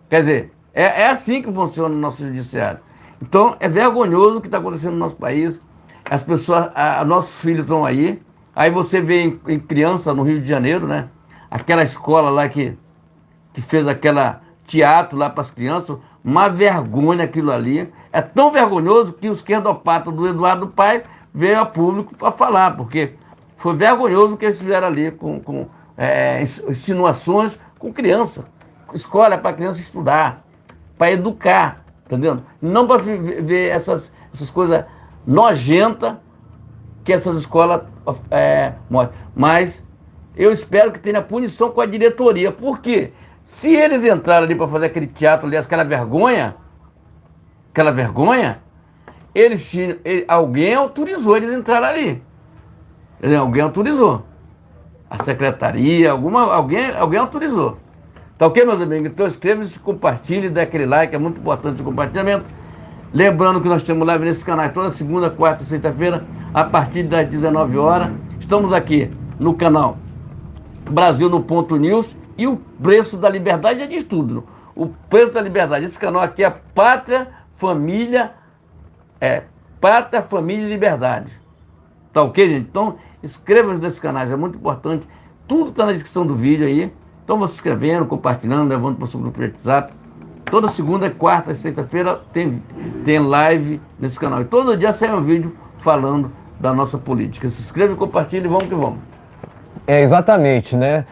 Quer dizer, é assim que funciona o nosso judiciário. Então, é vergonhoso o que está acontecendo no nosso país. As pessoas, nossos filhos estão aí. Aí você vê em criança no Rio de Janeiro, né? Aquela escola lá que fez aquela teatro lá para as crianças, uma vergonha aquilo ali. É tão vergonhoso que o esquerdopata do Eduardo Paes veio a público para falar, porque foi vergonhoso o que eles fizeram ali com insinuações com criança. Escola é para criança estudar, para educar, entendeu? Não para ver essas coisas nojentas que essas escolas mostram. Mas eu espero que tenha punição com a diretoria. Por quê? Se eles entraram ali para fazer aquele teatro ali, aquela vergonha, alguém autorizou eles entrarem ali. Alguém autorizou. A secretaria, alguém autorizou. Tá ok, meus amigos? Então inscreva-se, compartilhe, dê aquele like, é muito importante o compartilhamento. Lembrando que nós temos live nesse canal toda segunda, quarta e sexta-feira, a partir das 19 horas. Estamos aqui no canal Brasil no Ponto News e o Preço da Liberdade é de tudo. O Preço da Liberdade, esse canal aqui é Pátria, Família e Liberdade. Tá ok, gente? Então, inscreva-se nesse canal, é muito importante. Tudo está na descrição do vídeo aí. Então, você se inscrevendo, compartilhando, levando para o seu grupo de WhatsApp. Toda segunda, quarta e sexta-feira tem live nesse canal. E todo dia sai um vídeo falando da nossa política. Se inscreva e compartilhe, vamos que vamos. Exatamente, né?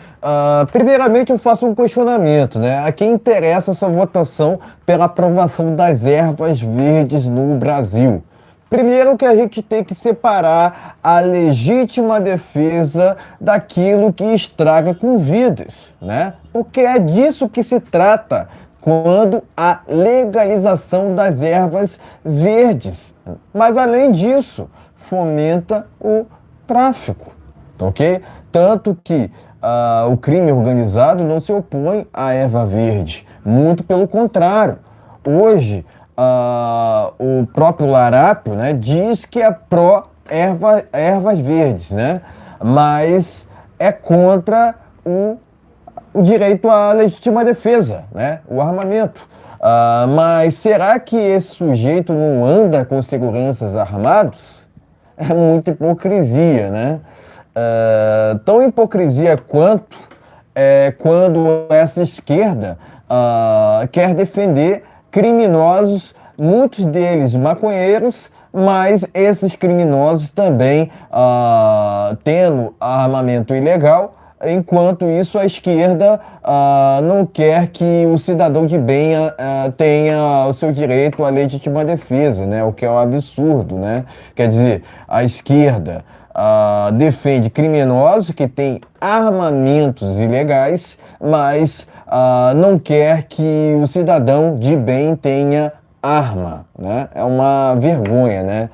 Primeiramente eu faço um questionamento, né? A quem interessa essa votação pela aprovação das ervas verdes no Brasil? Primeiro que a gente tem que separar a legítima defesa daquilo que estraga com vidas, né? Porque é disso que se trata quando a legalização das ervas verdes. Mas além disso, fomenta o tráfico, ok? Tanto que o crime organizado não se opõe à erva verde, muito pelo contrário. Hoje, o próprio larápio, né, diz que é pró-ervas verdes, né, mas é contra o direito à legítima defesa, né? O armamento. Mas será que esse sujeito não anda com seguranças armados? É muita hipocrisia, né? Tão hipocrisia quanto quando essa esquerda quer defender criminosos, muitos deles maconheiros, mas esses criminosos também tendo armamento ilegal. Enquanto isso, a esquerda não quer que o cidadão de bem tenha o seu direito à legítima defesa, né? O que é um absurdo, né? Quer dizer, a esquerda defende criminosos que têm armamentos ilegais, mas não quer que o cidadão de bem tenha arma, né? É uma vergonha, né?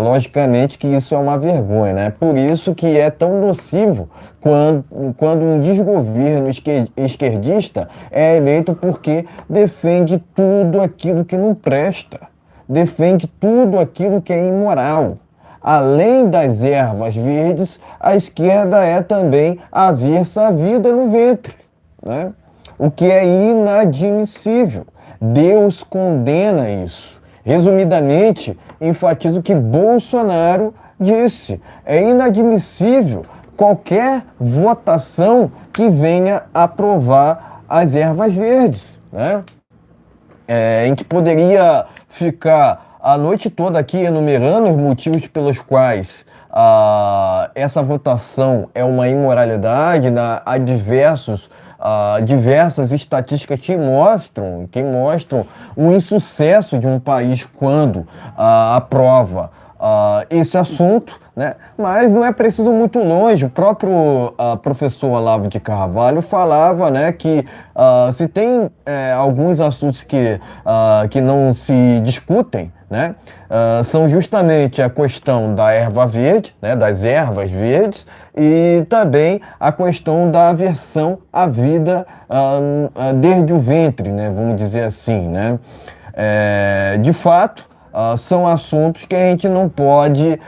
Logicamente que isso é uma vergonha, né? Por isso que é tão nocivo quando um desgoverno esquerdista é eleito, porque defende tudo aquilo que não presta, defende tudo aquilo que é imoral. Além das ervas verdes, a esquerda é também avessa à vida no ventre, né? O que é inadmissível. Deus condena isso. Resumidamente, enfatizo o que Bolsonaro disse. É inadmissível qualquer votação que venha aprovar as ervas verdes, né? Em que poderia ficar a noite toda aqui enumerando os motivos pelos quais essa votação é uma imoralidade, né? Há diversas estatísticas que mostram o insucesso de um país quando aprova esse assunto, né? Mas não é preciso muito longe. O próprio professor Olavo de Carvalho falava, né, que se tem alguns assuntos que não se discutem, né, são justamente a questão da erva verde, né, das ervas verdes, e também a questão da aversão à vida desde o ventre, né, vamos dizer assim, né. De fato, são assuntos que a gente não pode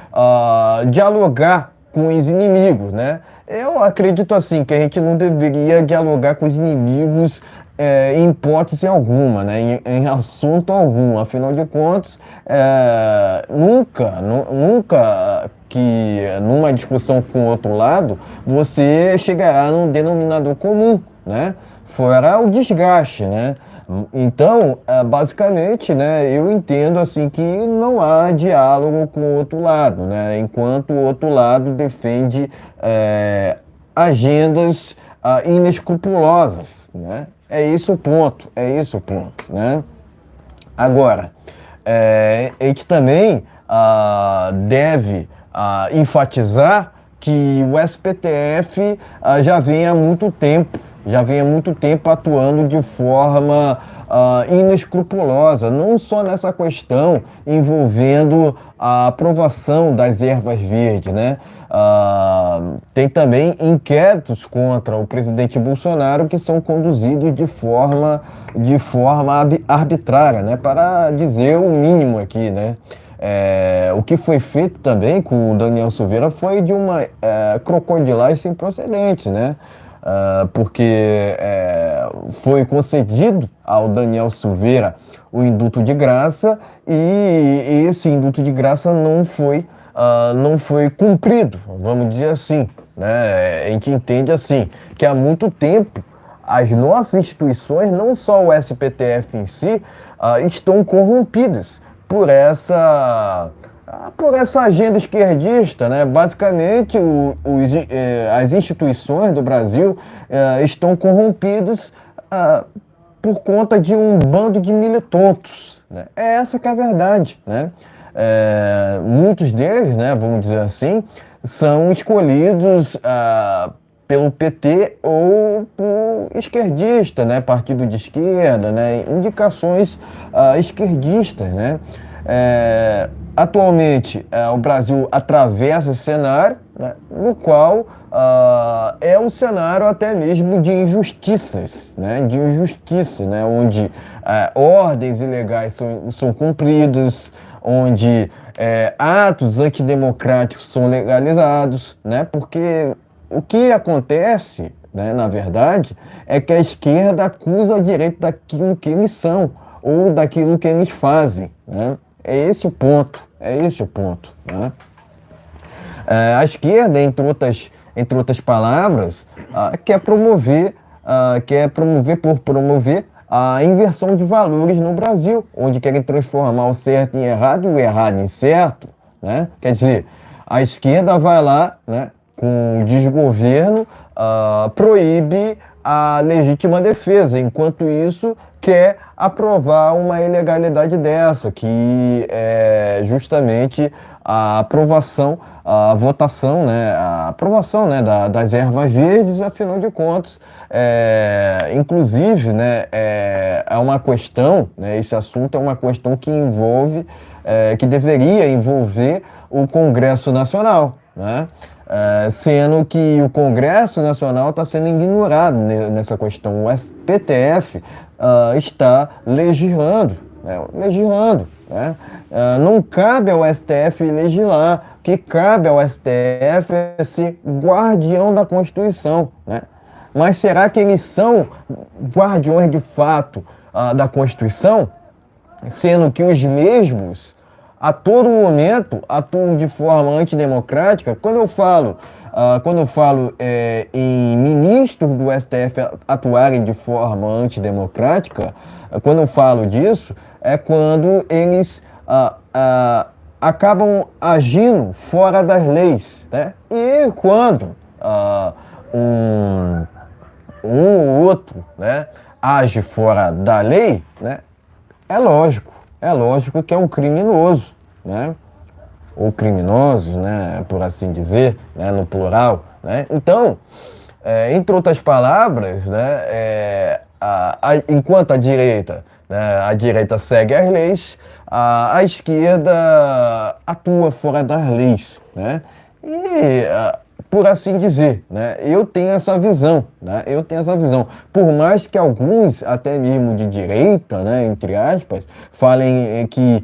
dialogar com os inimigos, né? Eu acredito assim que a gente não deveria dialogar com os inimigos em hipótese alguma, né? Em assunto algum. Afinal de contas, nunca que numa discussão com o outro lado você chegará num denominador comum, né? Fora o desgaste, né? Então, basicamente, né, eu entendo assim que não há diálogo com o outro lado, né, enquanto o outro lado defende agendas inescrupulosas, né? É isso o ponto, né? Agora, a gente também deve enfatizar que o STF já vem há muito tempo atuando de forma inescrupulosa, não só nessa questão envolvendo a aprovação das ervas verdes, né? Tem também inquéritos contra o presidente Bolsonaro que são conduzidos de forma arbitrária, né? Para dizer o mínimo aqui, né? O que foi feito também com o Daniel Silveira foi de uma crocodilagem sem precedentes, né? Porque foi concedido ao Daniel Silveira o indulto de graça e esse indulto de graça não foi cumprido, vamos dizer assim, né? A gente entende assim, que há muito tempo as nossas instituições, não só o STF em si, estão corrompidas por essa agenda esquerdista, né? Basicamente, as instituições do Brasil estão corrompidas por conta de um bando de militontos, né? É essa que é a verdade, né? Muitos deles, né, vamos dizer assim, são escolhidos pelo PT ou por esquerdista, né? Partido de esquerda, né? Indicações esquerdistas, né? Atualmente, o Brasil atravessa esse cenário, né, no qual é um cenário até mesmo de injustiças, né, né, onde ordens ilegais são cumpridas, onde atos antidemocráticos são legalizados, né, porque o que acontece né, na verdade, é que a esquerda acusa a direita daquilo que eles são ou daquilo que eles fazem, né? É esse o ponto, né? A esquerda, entre outras palavras, quer promover por promover a inversão de valores no Brasil, onde querem transformar o certo em errado e o errado em certo, né? Quer dizer, a esquerda vai lá, né, com o desgoverno, proíbe a legítima defesa, enquanto isso quer aprovar uma ilegalidade dessa, que é justamente a aprovação, a votação, né, a aprovação, né, das ervas verdes. Afinal de contas, inclusive, né, é uma questão, né, esse assunto é uma questão que envolve, que deveria envolver o Congresso Nacional, né? Sendo que o Congresso Nacional está sendo ignorado nessa questão. O STF está legislando, né? Não cabe ao STF legislar, o que cabe ao STF é ser guardião da Constituição, né? Mas será que eles são guardiões de fato da Constituição, sendo que os mesmos a todo momento atuam de forma antidemocrática? Quando eu falo em ministros do STF atuarem de forma antidemocrática, quando eu falo disso, é quando eles acabam agindo fora das leis, né? E quando um ou outro, né, age fora da lei, né, é lógico que é um criminoso, né? Ou criminosos, né, por assim dizer, né, no plural, né? Então, entre outras palavras, né, enquanto a direita segue as leis, a esquerda atua fora das leis, né? E por assim dizer, né? Eu tenho essa visão, né? Por mais que alguns, até mesmo de direita, né, entre aspas, falem que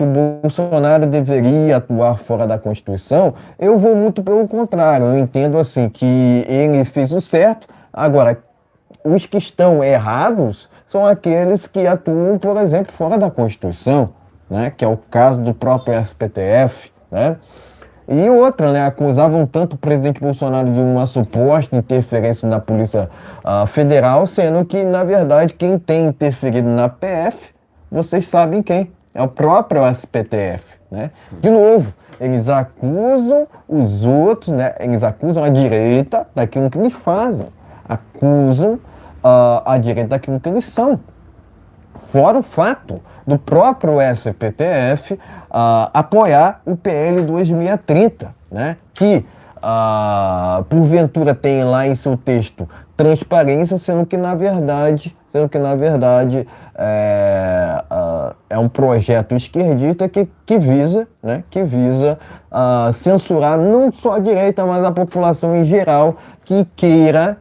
o Bolsonaro deveria atuar fora da Constituição, eu vou muito pelo contrário. Eu entendo assim que ele fez o certo. Agora, os que estão errados são aqueles que atuam, por exemplo, fora da Constituição, né? Que é o caso do próprio STF, né? E outra, né, acusavam tanto o presidente Bolsonaro de uma suposta interferência na Polícia Federal, sendo que, na verdade, quem tem interferido na PF, vocês sabem quem, é o próprio STF, né? De novo, eles acusam os outros, né, eles acusam a direita daquilo que eles fazem, acusam a direita daquilo que eles são. Fora o fato do próprio STF apoiar o PL 2630, né? Que porventura tem lá em seu texto transparência, sendo que na verdade é um projeto esquerdista que visa, né? Censurar não só a direita, mas a população em geral que queira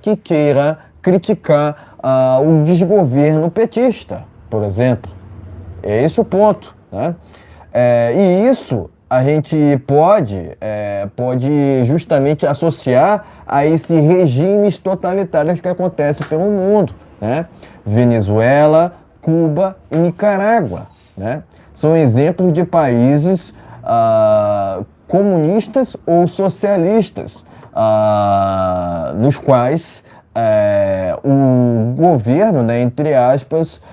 criticar o desgoverno petista, por exemplo. É esse o ponto, né? E isso a gente pode justamente associar a esses regimes totalitários que acontecem pelo mundo, né? Venezuela, Cuba e Nicarágua, né? São exemplos de países comunistas ou socialistas, nos quais o governo, né, entre aspas,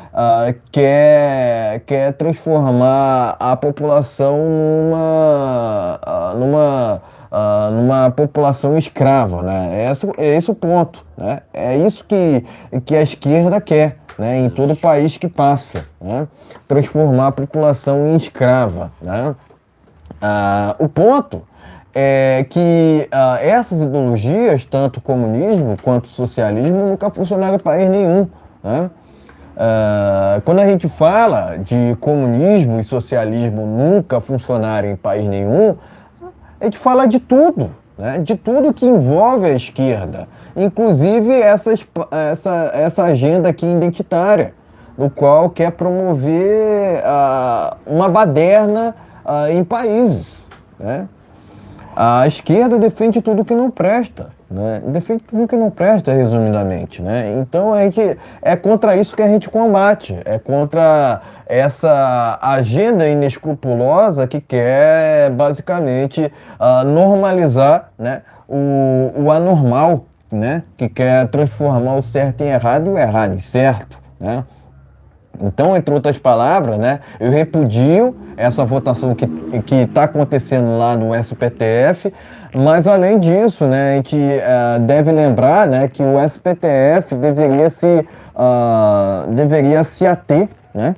quer transformar a população numa população escrava, né? É esse o ponto, né? É isso que a esquerda quer, né, em todo o país que passa, né? Transformar a população em escrava, né? O ponto é que essas ideologias, tanto o comunismo quanto o socialismo, nunca funcionaram em país nenhum, né? Quando a gente fala de comunismo e socialismo nunca funcionarem em país nenhum, a gente fala de tudo, né? De tudo que envolve a esquerda, inclusive essa agenda aqui identitária, no qual quer promover uma baderna em países, né? A esquerda defende tudo que não presta, né? Defende tudo que não presta, resumidamente, né? Então é contra isso que a gente combate, é contra essa agenda inescrupulosa que quer basicamente normalizar, né, o anormal, né, que quer transformar o certo em errado e o errado em certo, né? Então, entre outras palavras, né, eu repudio essa votação que está acontecendo lá no SPTF, mas além disso, né, a gente deve lembrar, né, que o SPTF deveria se ater, né,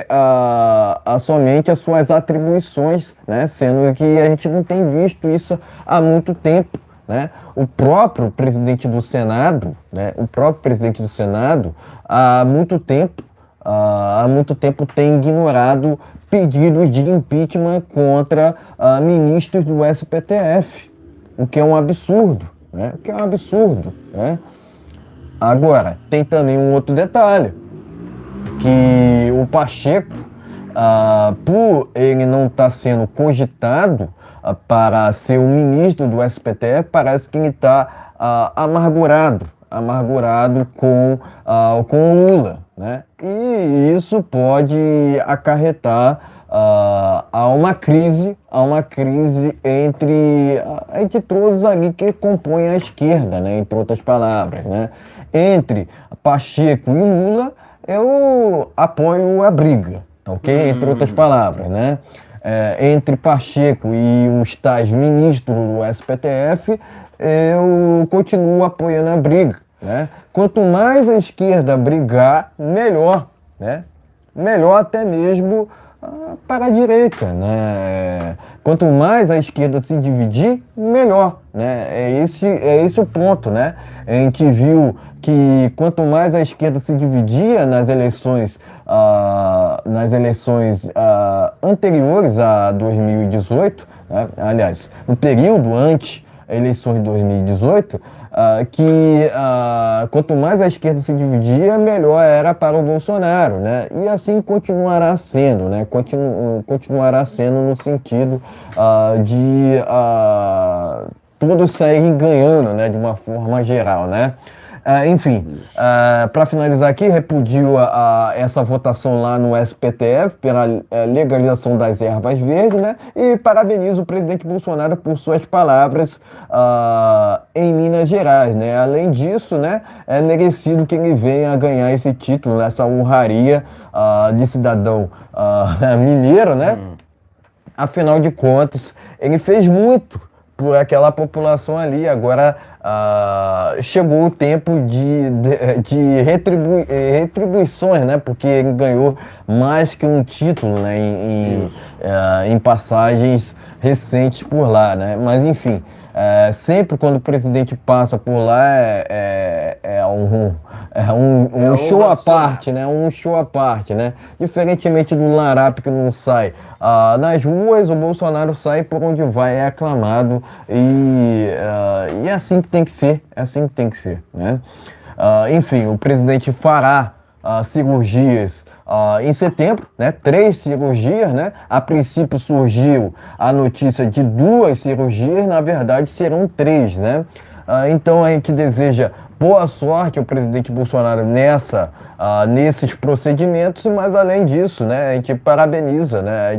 a somente as suas atribuições, né, sendo que a gente não tem visto isso há muito tempo. Né? O próprio presidente do Senado, né? Há muito tempo tem ignorado pedidos de impeachment contra ministros do SPTF, o que é um absurdo, né? Né? Agora, tem também um outro detalhe, que o Pacheco, por ele não estar sendo cogitado para ser o ministro do SPTF, parece que ele está amargurado com o Lula, né? E isso pode acarretar a uma crise entre todos ali que compõem a esquerda, né? Entre outras palavras, né? Entre Pacheco e Lula, eu apoio a briga, ok? Entre outras palavras, né? Entre Pacheco e os tais ministros do SPTF, eu continuo apoiando a briga, né? Quanto mais a esquerda brigar, melhor, né? Melhor até mesmo para a direita, né? Quanto mais a esquerda se dividir, melhor, né? É esse o ponto, né? Em que viu que quanto mais a esquerda se dividia nas eleições anteriores a 2018, né? Aliás, no período antes eleições de 2018, quanto mais a esquerda se dividia, melhor era para o Bolsonaro, né? E assim continuará sendo, né? Continuará sendo no sentido de todos saírem ganhando, né? De uma forma geral, né? Enfim, para finalizar aqui, repudio essa votação lá no SPTF pela legalização das ervas verdes, né? E parabenizo o presidente Bolsonaro por suas palavras em Minas Gerais, né? Além disso, né, é merecido que ele venha a ganhar esse título, essa honraria de cidadão mineiro, né? Afinal de contas, ele fez muito por aquela população ali. Agora chegou o tempo de retribuições, né? Porque ele ganhou mais que um título, né? Em passagens recentes por lá, né? Mas enfim, sempre quando o presidente passa por lá um show à parte, né? Um show à parte, né? Diferentemente do Larápio, que não sai nas ruas, o Bolsonaro sai por onde vai, é aclamado, e é assim que tem que ser, né? Enfim, o presidente fará cirurgias em setembro, né? 3 cirurgias, né? A princípio surgiu a notícia de 2 cirurgias, na verdade serão 3, né? Então a gente deseja boa sorte ao presidente Bolsonaro nesses procedimentos, mas além disso, né, a gente parabeniza, né?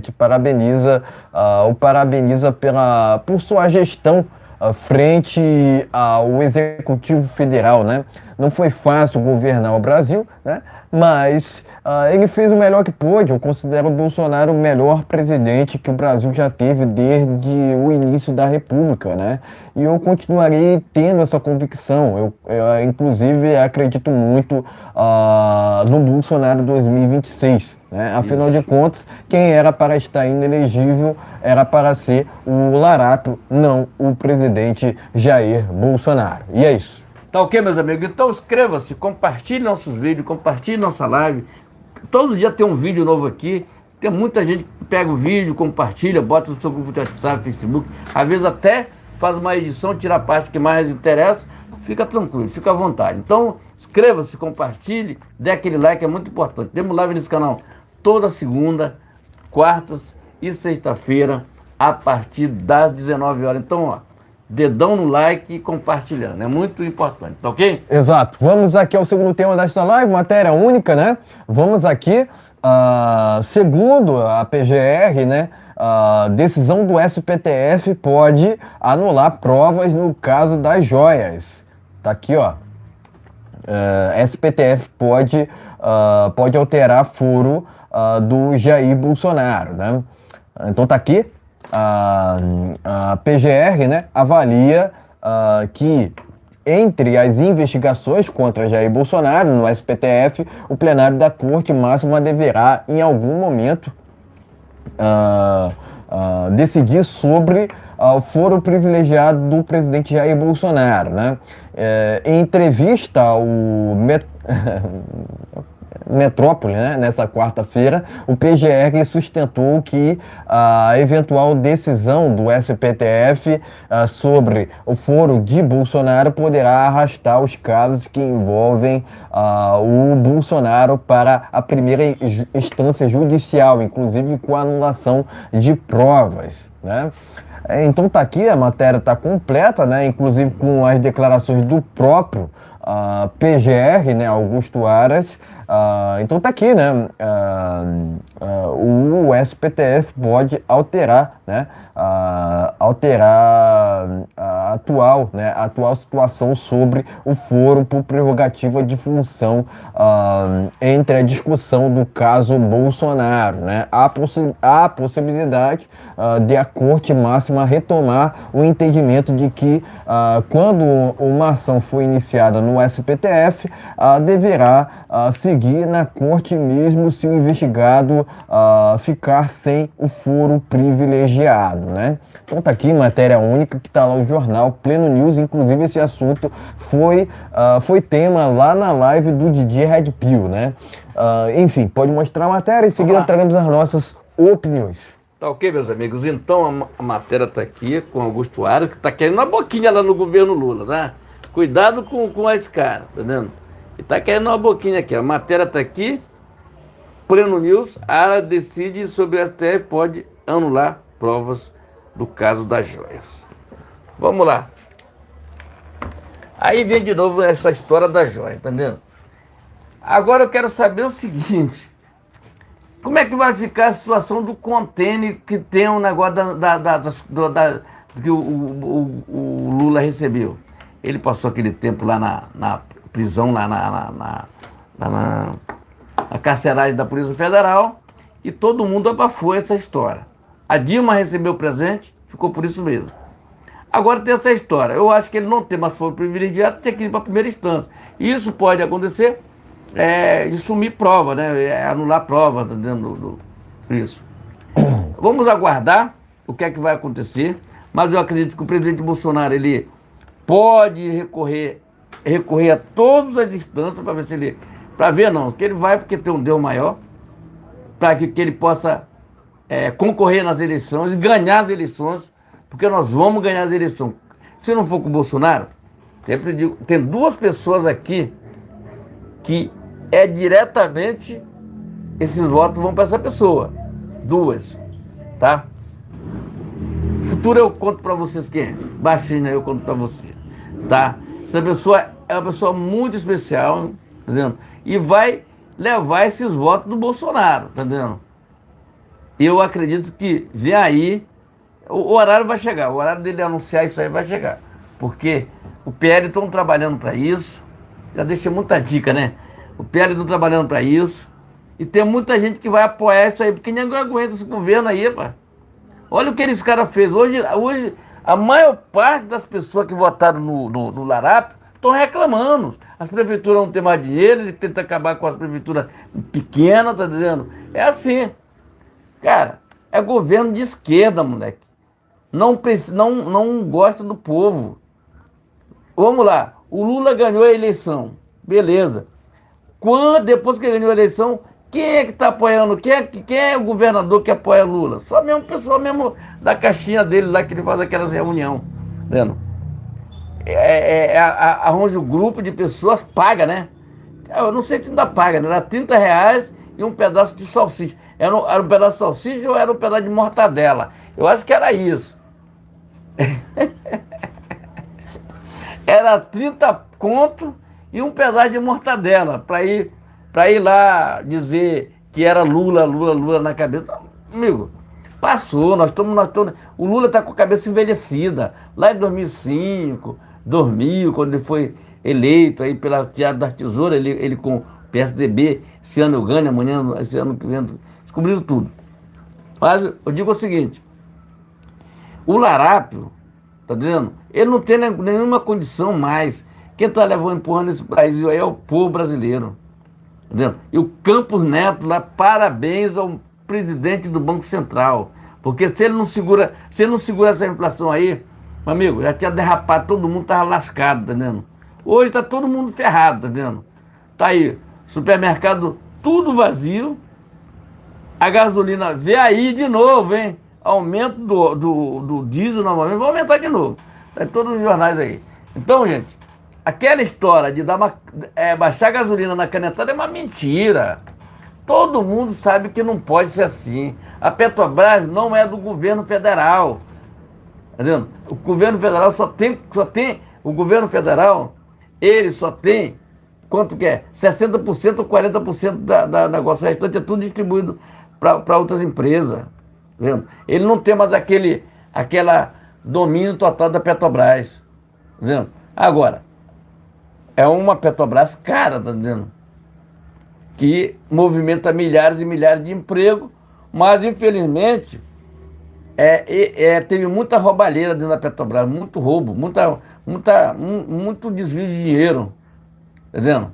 Por sua gestão frente ao Executivo Federal, né? Não foi fácil governar o Brasil, né? Mas ele fez o melhor que pôde. Eu considero o Bolsonaro o melhor presidente que o Brasil já teve desde o início da República, né? E eu continuarei tendo essa convicção. Eu inclusive, acredito muito no Bolsonaro 2026, né? Afinal de contas, quem era para estar inelegível era para ser o Larápio, não o presidente Jair Bolsonaro. E é isso. Tá ok, meus amigos? Então inscreva-se, compartilhe nossos vídeos, compartilhe nossa live. Todo dia tem um vídeo novo aqui. Tem muita gente que pega o vídeo, compartilha, bota no seu grupo de WhatsApp, Facebook. Às vezes até faz uma edição, tira a parte que mais interessa. Fica tranquilo, fica à vontade. Então inscreva-se, compartilhe, dê aquele like, é muito importante. Temos live nesse canal toda segunda, quartas e sexta-feira, a partir das 19 horas. Então, ó, dedão no like e compartilhando. É muito importante, tá ok? Exato. Vamos aqui ao segundo tema desta live, matéria única, né? Vamos aqui, segundo a PGR, né? Decisão do SPTF pode anular provas no caso das joias. Tá aqui, ó. SPTF pode alterar foro do Jair Bolsonaro, né? Então tá aqui. A PGR, né, avalia que entre as investigações contra Jair Bolsonaro no SPTF, o plenário da Corte Máxima deverá, em algum momento, decidir sobre o foro privilegiado do presidente Jair Bolsonaro, né? Em entrevista ao Metrópole, né, nessa quarta-feira, o PGR sustentou que a eventual decisão do SPTF sobre o foro de Bolsonaro poderá arrastar os casos que envolvem o Bolsonaro para a primeira instância judicial, inclusive com a anulação de provas, né? Então tá aqui, a matéria tá completa, né, inclusive com as declarações do próprio PGR, né, Augusto Aras. Então tá aqui, né, o SPTF pode alterar, né, a atual situação sobre o foro por prerrogativa de função entre a discussão do caso Bolsonaro, né. Há possibilidade de a Corte Máxima retomar o entendimento de que quando uma ação for iniciada no SPTF, deverá seguir na corte mesmo se o investigado ficar sem o foro privilegiado, né? Então tá aqui, matéria única, que tá lá no jornal Pleno News. Inclusive esse assunto foi tema lá na live do DJ Red Pill, né? Enfim, pode mostrar a matéria, em seguida traremos as nossas opiniões. Tá ok, meus amigos? Então a matéria tá aqui com Augusto Aras, que tá querendo uma boquinha lá no governo Lula, né? Cuidado com esse cara, tá vendo? E tá querendo uma boquinha aqui. A matéria tá aqui. Pleno News. Aras decide sobre o STF pode anular provas do caso das joias. Vamos lá. Aí vem de novo essa história da joia, tá entendendo? Agora eu quero saber o seguinte. Como é que vai ficar a situação do container que tem um negócio que o Lula recebeu? Ele passou aquele tempo lá na prisão, lá na carceragem da Polícia Federal, e todo mundo abafou essa história. A Dilma recebeu o presente, ficou por isso mesmo. Agora tem essa história. Eu acho que ele não tem mais foro privilegiado, tem que ir para a primeira instância. E isso pode acontecer de sumir prova, né? Anular prova, tá dentro isso. Vamos aguardar o que é que vai acontecer, mas eu acredito que o presidente Bolsonaro ele pode recorrer a todas as instâncias para ver se ele... Para ver não, que ele vai porque tem um Deus maior, para que ele possa concorrer nas eleições e ganhar as eleições, porque nós vamos ganhar as eleições. Se não for com o Bolsonaro, sempre digo, tem duas pessoas aqui que diretamente esses votos vão para essa pessoa. Duas, tá? Futuro eu conto para vocês quem é. Baixinho aí eu conto para você, tá? Essa pessoa é uma pessoa muito especial, tá entendendo? E vai levar esses votos do Bolsonaro, tá entendendo? Eu acredito que vem aí, o horário vai chegar, o horário dele anunciar isso aí vai chegar. Porque o PL estão trabalhando para isso, já deixei muita dica, né? O PL estão trabalhando para isso, e tem muita gente que vai apoiar isso aí, porque ninguém aguenta esse governo aí, pá. Olha o que esse cara fez. Hoje a maior parte das pessoas que votaram no Larápio estão reclamando. As prefeituras não têm mais dinheiro, ele tenta acabar com as prefeituras pequenas, tá dizendo? É assim. Cara, é governo de esquerda, moleque. Não gosta do povo. Vamos lá. O Lula ganhou a eleição. Beleza. Depois que ele ganhou a eleição, quem é que está apoiando? Quem é o governador que apoia Lula? Só mesmo pessoal mesmo da caixinha dele lá, que ele faz aquelas reuniões. Vendo? Arranja um grupo de pessoas, paga, né? Eu não sei se ainda paga, né? Era R$30 e um pedaço de salsicha. Era um pedaço de salsicha ou era um pedaço de mortadela? Eu acho que era isso. era 30 conto e um pedaço de mortadela para ir lá dizer que era Lula, Lula, Lula na cabeça. Amigo, passou, o Lula está com a cabeça envelhecida. Lá em 2005, 2000, quando ele foi eleito aí pela Diário da Tesoura, ele com o PSDB, esse ano eu ganho, amanhã, esse ano descobriram tudo. Mas eu digo o seguinte, o Larápio, tá entendendo? Ele não tem nenhuma condição mais. Quem está empurrando esse país aí é o povo brasileiro. Tá entendendo? E o Campos Neto lá, parabéns ao presidente do Banco Central. Porque se ele não segura essa inflação aí, meu amigo, já tinha derrapado, todo mundo estava lascado, tá entendendo? Hoje está todo mundo ferrado, tá entendendo? Tá aí, supermercado tudo vazio, a gasolina vê aí de novo, hein? Aumento do diesel novamente, vai aumentar de novo. Tá em todos os jornais aí. Então, gente, aquela história de baixar a gasolina na canetada é uma mentira. Todo mundo sabe que não pode ser assim. A Petrobras não é do governo federal. Entendeu? O governo federal o governo federal, ele só tem, quanto que é? 60% ou 40% da negócio, o restante é tudo distribuído para outras empresas. Entendeu? Ele não tem mais aquela domínio total da Petrobras. Entendeu? Agora, é uma Petrobras cara, tá entendendo? Que movimenta milhares e milhares de empregos, mas infelizmente teve muita roubalheira dentro da Petrobras, muito roubo, muito desvio de dinheiro, entendeu?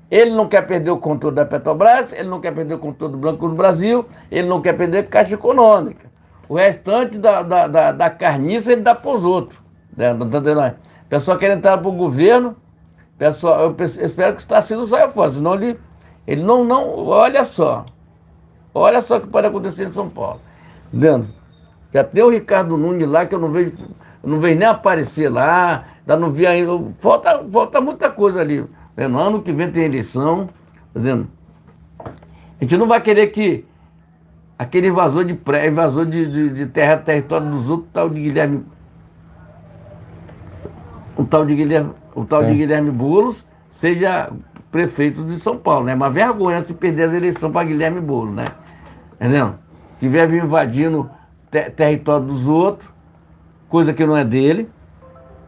Ele não quer perder o controle da Petrobras, ele não quer perder o controle do Banco do Brasil, ele não quer perder a Caixa Econômica. O restante da carniça ele dá para os outros, né? Tá entendendo? O pessoal quer entrar para o governo, eu espero que está sendo saia fora, senão ele não, olha só o que pode acontecer em São Paulo, entendeu? Já tem o Ricardo Nunes lá, que eu não vejo nem aparecer lá, ainda não vi ainda, falta muita coisa ali. No ano que vem tem eleição, tá vendo? A gente não vai querer que aquele invasor de terra, território dos outros, o tal de Guilherme Boulos, seja prefeito de São Paulo, né? Uma vergonha se perder as eleições para Guilherme Boulos, né? Entendeu? Que vive invadindo território dos outros, coisa que não é dele.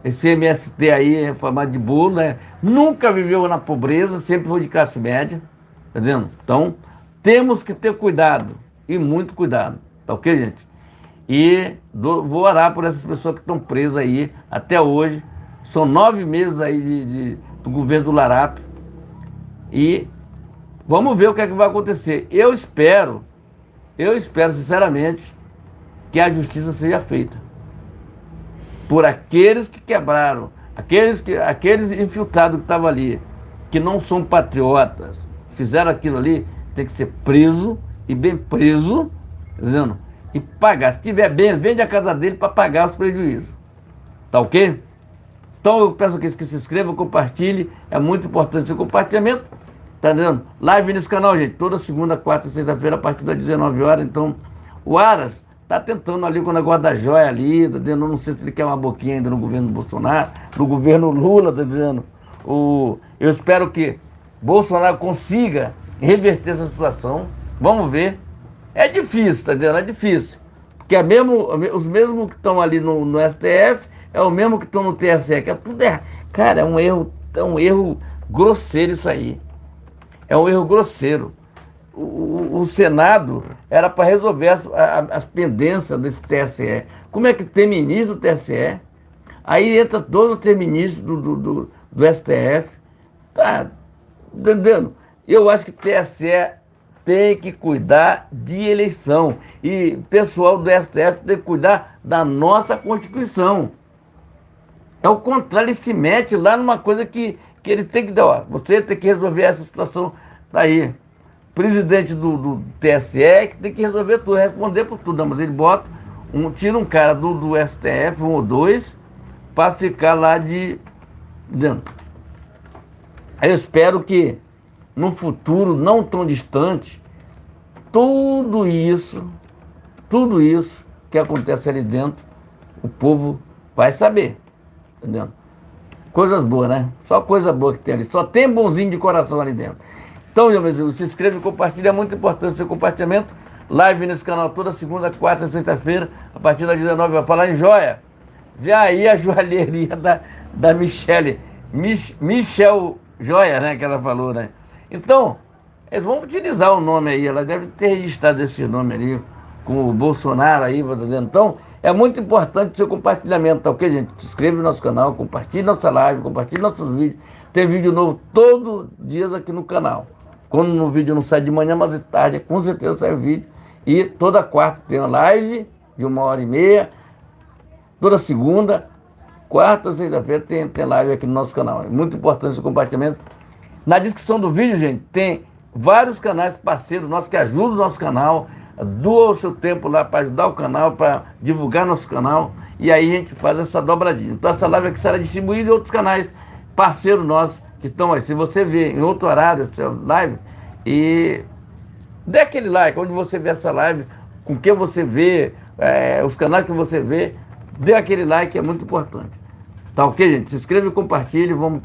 Esse MST aí é formado de bolo, né? Nunca viveu na pobreza, sempre foi de classe média, tá vendo? Então, temos que ter cuidado, e muito cuidado, tá ok, gente? E vou orar por essas pessoas que estão presas aí até hoje. São 9 meses aí do governo do Larápio. E vamos ver o que é que vai acontecer. Eu espero sinceramente que a justiça seja feita por aqueles que quebraram, aqueles infiltrados que estavam ali, que não são patriotas, fizeram aquilo ali, tem que ser preso, e bem preso, entendeu? E pagar. Se tiver bem, vende a casa dele para pagar os prejuízos. Tá ok? Então eu peço que se inscreva, compartilhe, é muito importante o compartilhamento. Tá entendendo? Live nesse canal, gente, toda segunda, quarta e sexta-feira, a partir das 19 horas. Então, o Aras tá tentando ali com o negócio da joia ali, tá entendendo? Não sei se ele quer uma boquinha ainda no governo do Bolsonaro, no governo Lula, tá entendendo? Eu espero que Bolsonaro consiga reverter essa situação. Vamos ver. É difícil, tá entendendo? É difícil. Porque os mesmos que estão ali no STF é o mesmo que estão no TSE, que é tudo errado. Cara, é um erro grosseiro isso aí. É um erro grosseiro. O Senado era para resolver as pendências desse TSE. Como é que tem ministro do TSE? Aí entra todo o ministro do STF. Tá entendendo? Eu acho que o TSE tem que cuidar de eleição. E o pessoal do STF tem que cuidar da nossa Constituição. É o contrário, ele se mete lá numa coisa que ele tem que dar. Ó, você tem que resolver essa situação daí. Presidente do TSE que tem que resolver tudo, responder por tudo. Não, mas ele tira um cara do STF, um ou dois, para ficar lá de dentro. Eu espero que num futuro não tão distante, tudo isso que acontece ali dentro, o povo vai saber. Entendeu? Coisas boas, né? Só coisa boa que tem ali. Só tem bonzinho de coração ali dentro. Então, meus amigos, se inscreve e compartilha. É muito importante o seu compartilhamento. Live nesse canal toda segunda, quarta e sexta-feira, a partir das 19 vai falar em joia. Vê aí a joalheria da Michele. Michel Joia, né? Que ela falou, né? Então, eles vão utilizar o nome aí. Ela deve ter registrado esse nome ali com o Bolsonaro aí. Então, é muito importante o seu compartilhamento, tá ok, gente? Se inscreve no nosso canal, compartilhe nossa live, compartilhe nossos vídeos. Tem vídeo novo todos os dias aqui no canal. Quando o vídeo não sai de manhã, mas de tarde, com certeza sai o vídeo. E toda quarta tem uma live de 1h30. Toda segunda, quarta, sexta-feira tem live aqui no nosso canal. É muito importante o compartilhamento. Na descrição do vídeo, gente, tem vários canais parceiros nossos que ajudam o nosso canal. Doa o seu tempo lá para ajudar o canal, para divulgar nosso canal. E aí a gente faz essa dobradinha. Então essa live aqui será distribuída em outros canais parceiros nossos que estão aí. Se você vê em outro horário essa live, e dê aquele like, onde você vê essa live, com quem você vê, os canais que você vê, dê aquele like, é muito importante. Tá ok, gente? Se inscreva e compartilhe, vamos,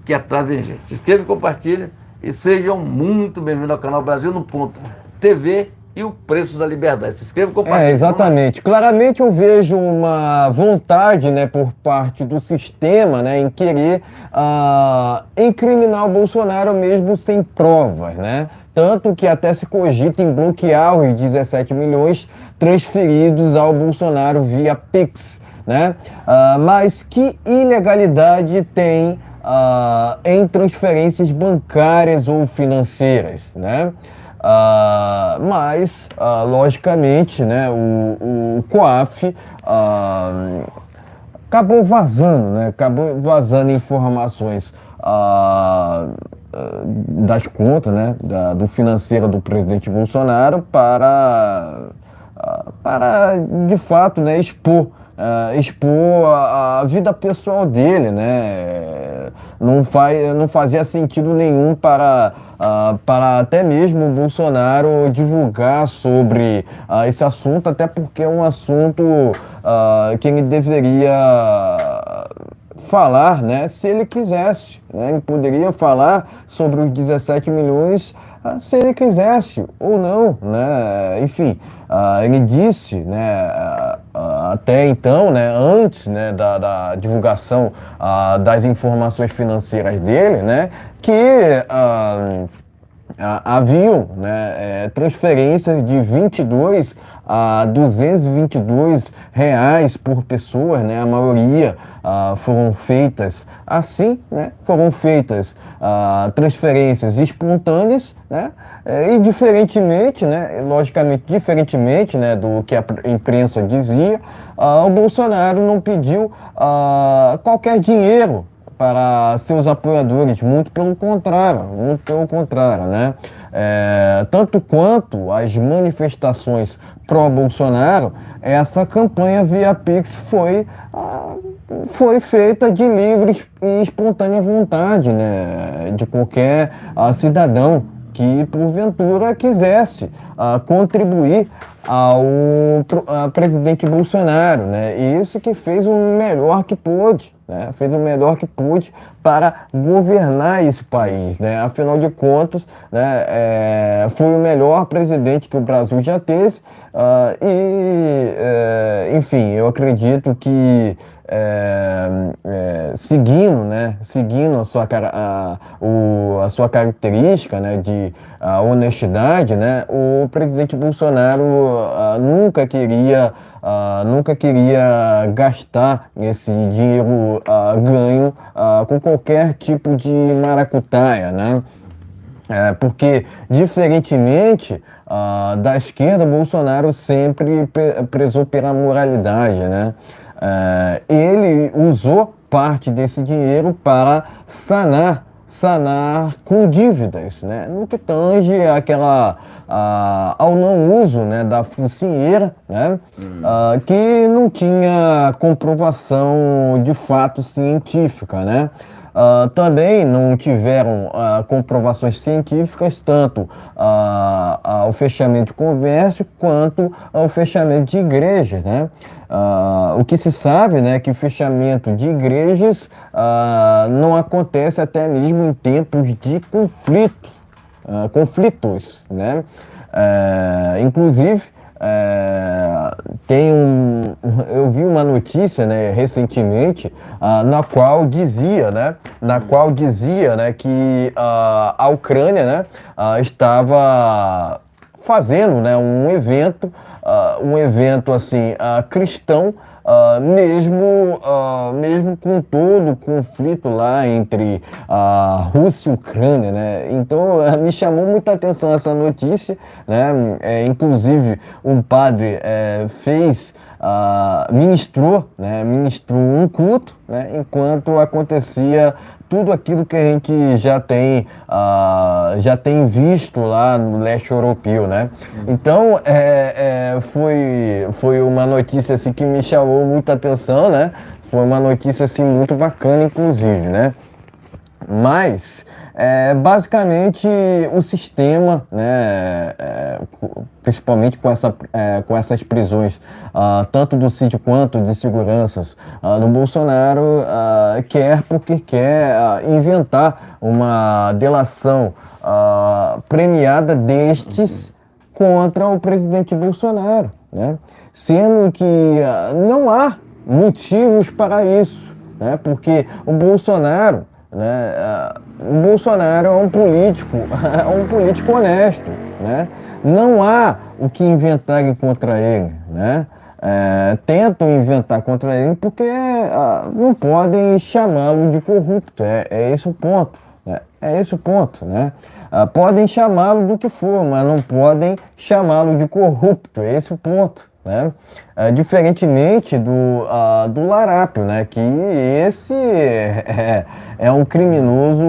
que atrás vem gente. Se inscreva e compartilhe e sejam muito bem-vindos ao canal Brasil no Ponto TV e o Preço da Liberdade. Se inscreva e compartilhe. Exatamente. Claramente eu vejo uma vontade, né, por parte do sistema, né, em querer incriminar o Bolsonaro mesmo sem provas, né? Tanto que até se cogita em bloquear os 17 milhões transferidos ao Bolsonaro via Pix, né? Mas que ilegalidade tem em transferências bancárias ou financeiras, né? Mas, logicamente, né, o COAF acabou vazando informações das contas, né, do financeiro do presidente Bolsonaro para de fato, né, expor a vida pessoal dele, né? Não fazia sentido nenhum para até mesmo o Bolsonaro divulgar sobre esse assunto, até porque é um assunto que ele deveria falar, né, se ele quisesse, né? Ele poderia falar sobre os 17 milhões se ele quisesse ou não, né? Enfim, ele disse, né, até então, né, antes, né, da divulgação das informações financeiras dele, né, que haviam, né, transferências de 22 a 222 reais por pessoa, né? A maioria foram feitas assim, né? Foram feitas transferências espontâneas, né? E diferentemente, né? Logicamente, diferentemente, né, do que a imprensa dizia, o Bolsonaro não pediu qualquer dinheiro para seus apoiadores, muito pelo contrário, né? Tanto quanto as manifestações pró-Bolsonaro, essa campanha via Pix foi feita de livre e espontânea vontade, né, de qualquer cidadão que porventura quisesse contribuir ao presidente Bolsonaro, né? Esse que fez o melhor que pôde, né? Fez o melhor que pôde para governar esse país, né? Afinal de contas, né, foi o melhor presidente que o Brasil já teve, enfim, eu acredito que seguindo a sua característica, né, de honestidade, né, o presidente Bolsonaro nunca queria gastar esse dinheiro ganho com qualquer tipo de maracutaia, né? Porque, diferentemente da esquerda, Bolsonaro sempre prezou pela moralidade, né? Ele usou parte desse dinheiro para sanar com dívidas, né? No que tange ao não uso, né, da focinheira, né? Que não tinha comprovação de fato científica, né? também não tiveram comprovações científicas, tanto ao fechamento de comércio quanto ao fechamento de igrejas, né? O que se sabe, né, que o fechamento de igrejas não acontece até mesmo em tempos de conflitos, né? Inclusive, eu vi uma notícia, né, recentemente, na qual dizia, né, que a Ucrânia, né, estava fazendo, né, um evento assim, cristão, mesmo com todo o conflito lá entre a Rússia e a Ucrânia, né? Então me chamou muita atenção essa notícia, né? Inclusive um padre ministrou um culto, né? Enquanto acontecia tudo aquilo que a gente já tem visto lá no leste europeu, né? Então, foi uma notícia assim, que me chamou muita atenção, né? Foi uma notícia assim, muito bacana, inclusive, né? Mas, basicamente, o sistema, né, principalmente com essas prisões, tanto do sítio quanto de seguranças do Bolsonaro, quer inventar uma delação premiada destes contra o presidente Bolsonaro, né? Sendo que não há motivos para isso, né? Porque o Bolsonaro, né, é um político, honesto, né? Não há o que inventarem contra ele, né? Tentam inventar contra ele porque não podem chamá-lo de corrupto, é esse o ponto, né? É esse o ponto, né? Podem chamá-lo do que for, mas não podem chamá-lo de corrupto, é esse o ponto, né? Diferentemente do Larápio, né? Que esse é um criminoso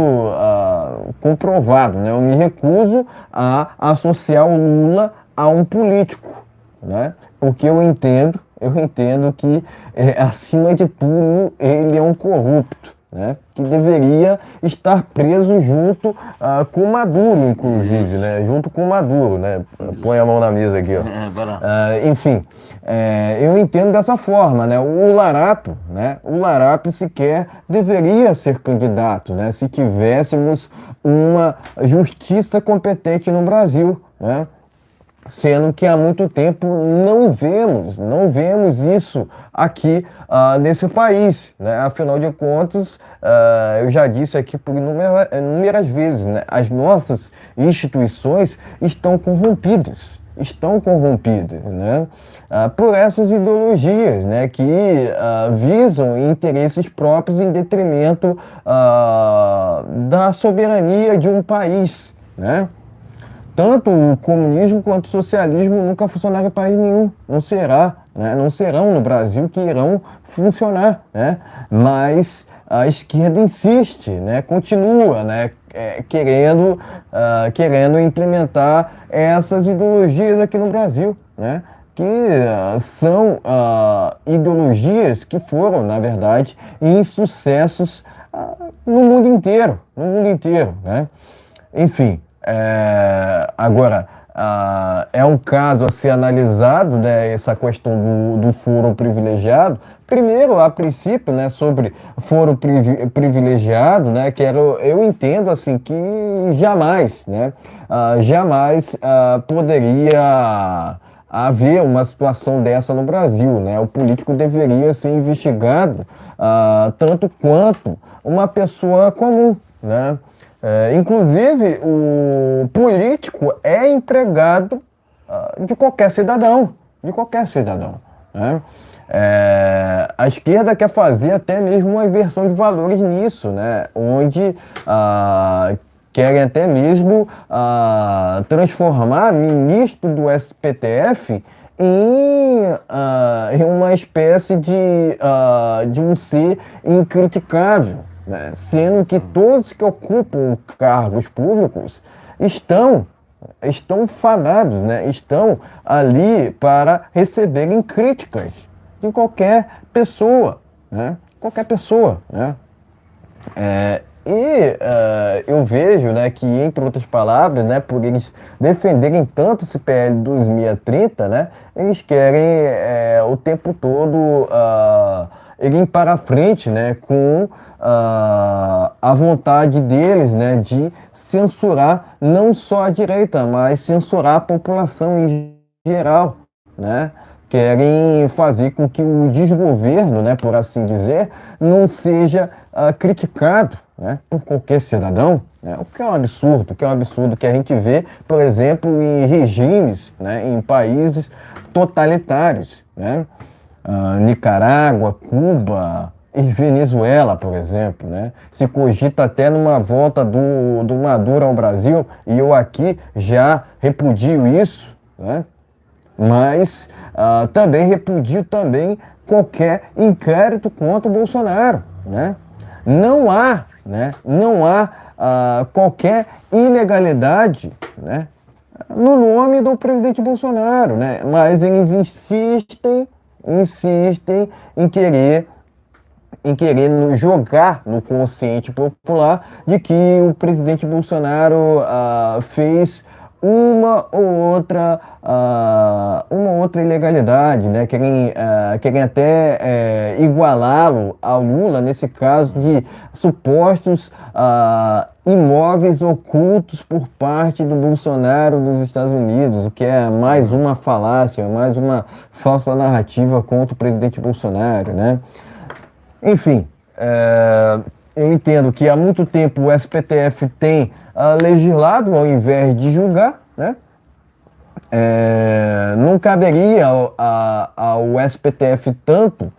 comprovado, né? Eu me recuso a associar o Lula a um político, né? Porque eu entendo que, acima de tudo, ele é um corrupto, né? Que deveria estar preso junto com o Maduro, inclusive, né? Junto com o Maduro, né? Põe a mão na mesa aqui, ó. Enfim, eu entendo dessa forma, né? O Larápio, né? O Larápio sequer deveria ser candidato, né? Se tivéssemos uma justiça competente no Brasil, né? Sendo que há muito tempo não vemos isso aqui nesse país, né? Afinal de contas, eu já disse aqui por inúmeras vezes, né? As nossas instituições estão corrompidas, né? Por essas ideologias, né? Que visam interesses próprios em detrimento da soberania de um país, né? Tanto o comunismo quanto o socialismo nunca funcionaram em país nenhum, não será, né? Não serão no Brasil que irão funcionar, né? Mas a esquerda insiste, né? Continua, né? Querendo implementar essas ideologias aqui no Brasil, né? Que são ideologias que foram, na verdade, insucessos no mundo inteiro, né? Enfim. Agora, é um caso a ser analisado, né, essa questão do foro privilegiado. Primeiro, a princípio, né, sobre foro privilegiado, né, eu entendo assim que jamais, né, poderia haver uma situação dessa no Brasil, né? O político deveria ser investigado tanto quanto uma pessoa comum, né? Inclusive, o político é empregado de qualquer cidadão, né? A esquerda quer fazer até mesmo uma inversão de valores nisso, né? Onde querem até mesmo transformar ministro do STF em uma espécie de um ser incriticável, né? Sendo que todos que ocupam cargos públicos estão fadados, né? Estão ali para receberem críticas de qualquer pessoa, né? Eu vejo, né, que, entre outras palavras, né, por eles defenderem tanto esse PL 2030, né, eles querem o tempo todo irem para frente, né, com a vontade deles, né, de censurar não só a direita, mas censurar a população em geral, né? Querem fazer com que o desgoverno, né, por assim dizer, não seja criticado, né, por qualquer cidadão, né, o que é um absurdo, que a gente vê, por exemplo, em regimes, né, em países totalitários, né, Nicarágua, Cuba e Venezuela, por exemplo, né, se cogita até numa volta do Maduro ao Brasil, e eu aqui já repudio isso, né, mas também repudio também qualquer inquérito contra o Bolsonaro, né? Não há qualquer ilegalidade, né, no nome do presidente Bolsonaro, né? Mas eles insistem em querer jogar no consciente popular de que o presidente Bolsonaro fez uma ou outra ilegalidade, né? Querem até igualá-lo ao Lula nesse caso de supostos imóveis ocultos por parte do Bolsonaro nos Estados Unidos, o que é mais uma falácia, mais uma falsa narrativa contra o presidente Bolsonaro, né? Enfim, eu entendo que há muito tempo o STF tem legislado ao invés de julgar, né? Não caberia ao STF tanto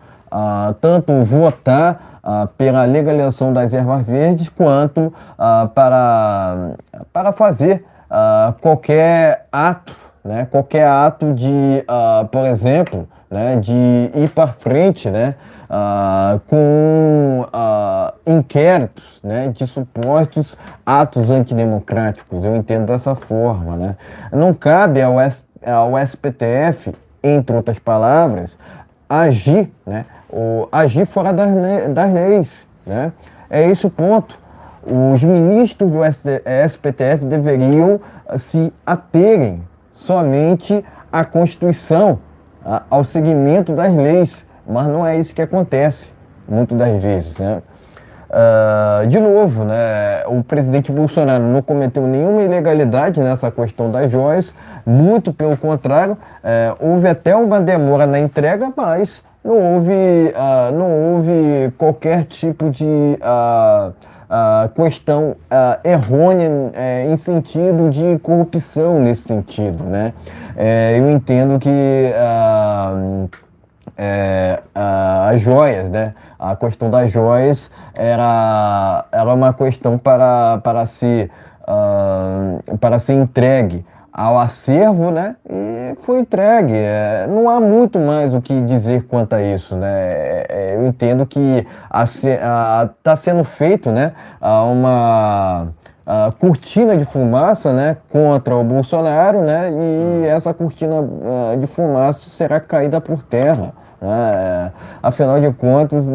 votar pela legalização das ervas verdes quanto para fazer qualquer ato, né? Qualquer ato de, por exemplo, né, de ir para frente, né, com inquéritos, né, de supostos atos antidemocráticos. Eu entendo dessa forma, né? Não cabe ao STF, entre outras palavras, agir, né, ou agir fora das leis, né? É esse o ponto. Os ministros do STF deveriam se aterem somente à Constituição, ao seguimento das leis, mas não é isso que acontece muitas das vezes, né? De novo, né, o presidente Bolsonaro não cometeu nenhuma ilegalidade nessa questão das joias, muito pelo contrário, houve até uma demora na entrega, mas não houve qualquer tipo de questão errônea em sentido de corrupção nesse sentido, né? Eu entendo que as joias, né? A questão das joias era uma questão para ser entregue ao acervo, né? E foi entregue. Não há muito mais o que dizer quanto a isso, né? Eu entendo que está sendo feito, né, uma cortina de fumaça, né, contra o Bolsonaro, né? E essa cortina de fumaça será caída por terra, né? Afinal de contas,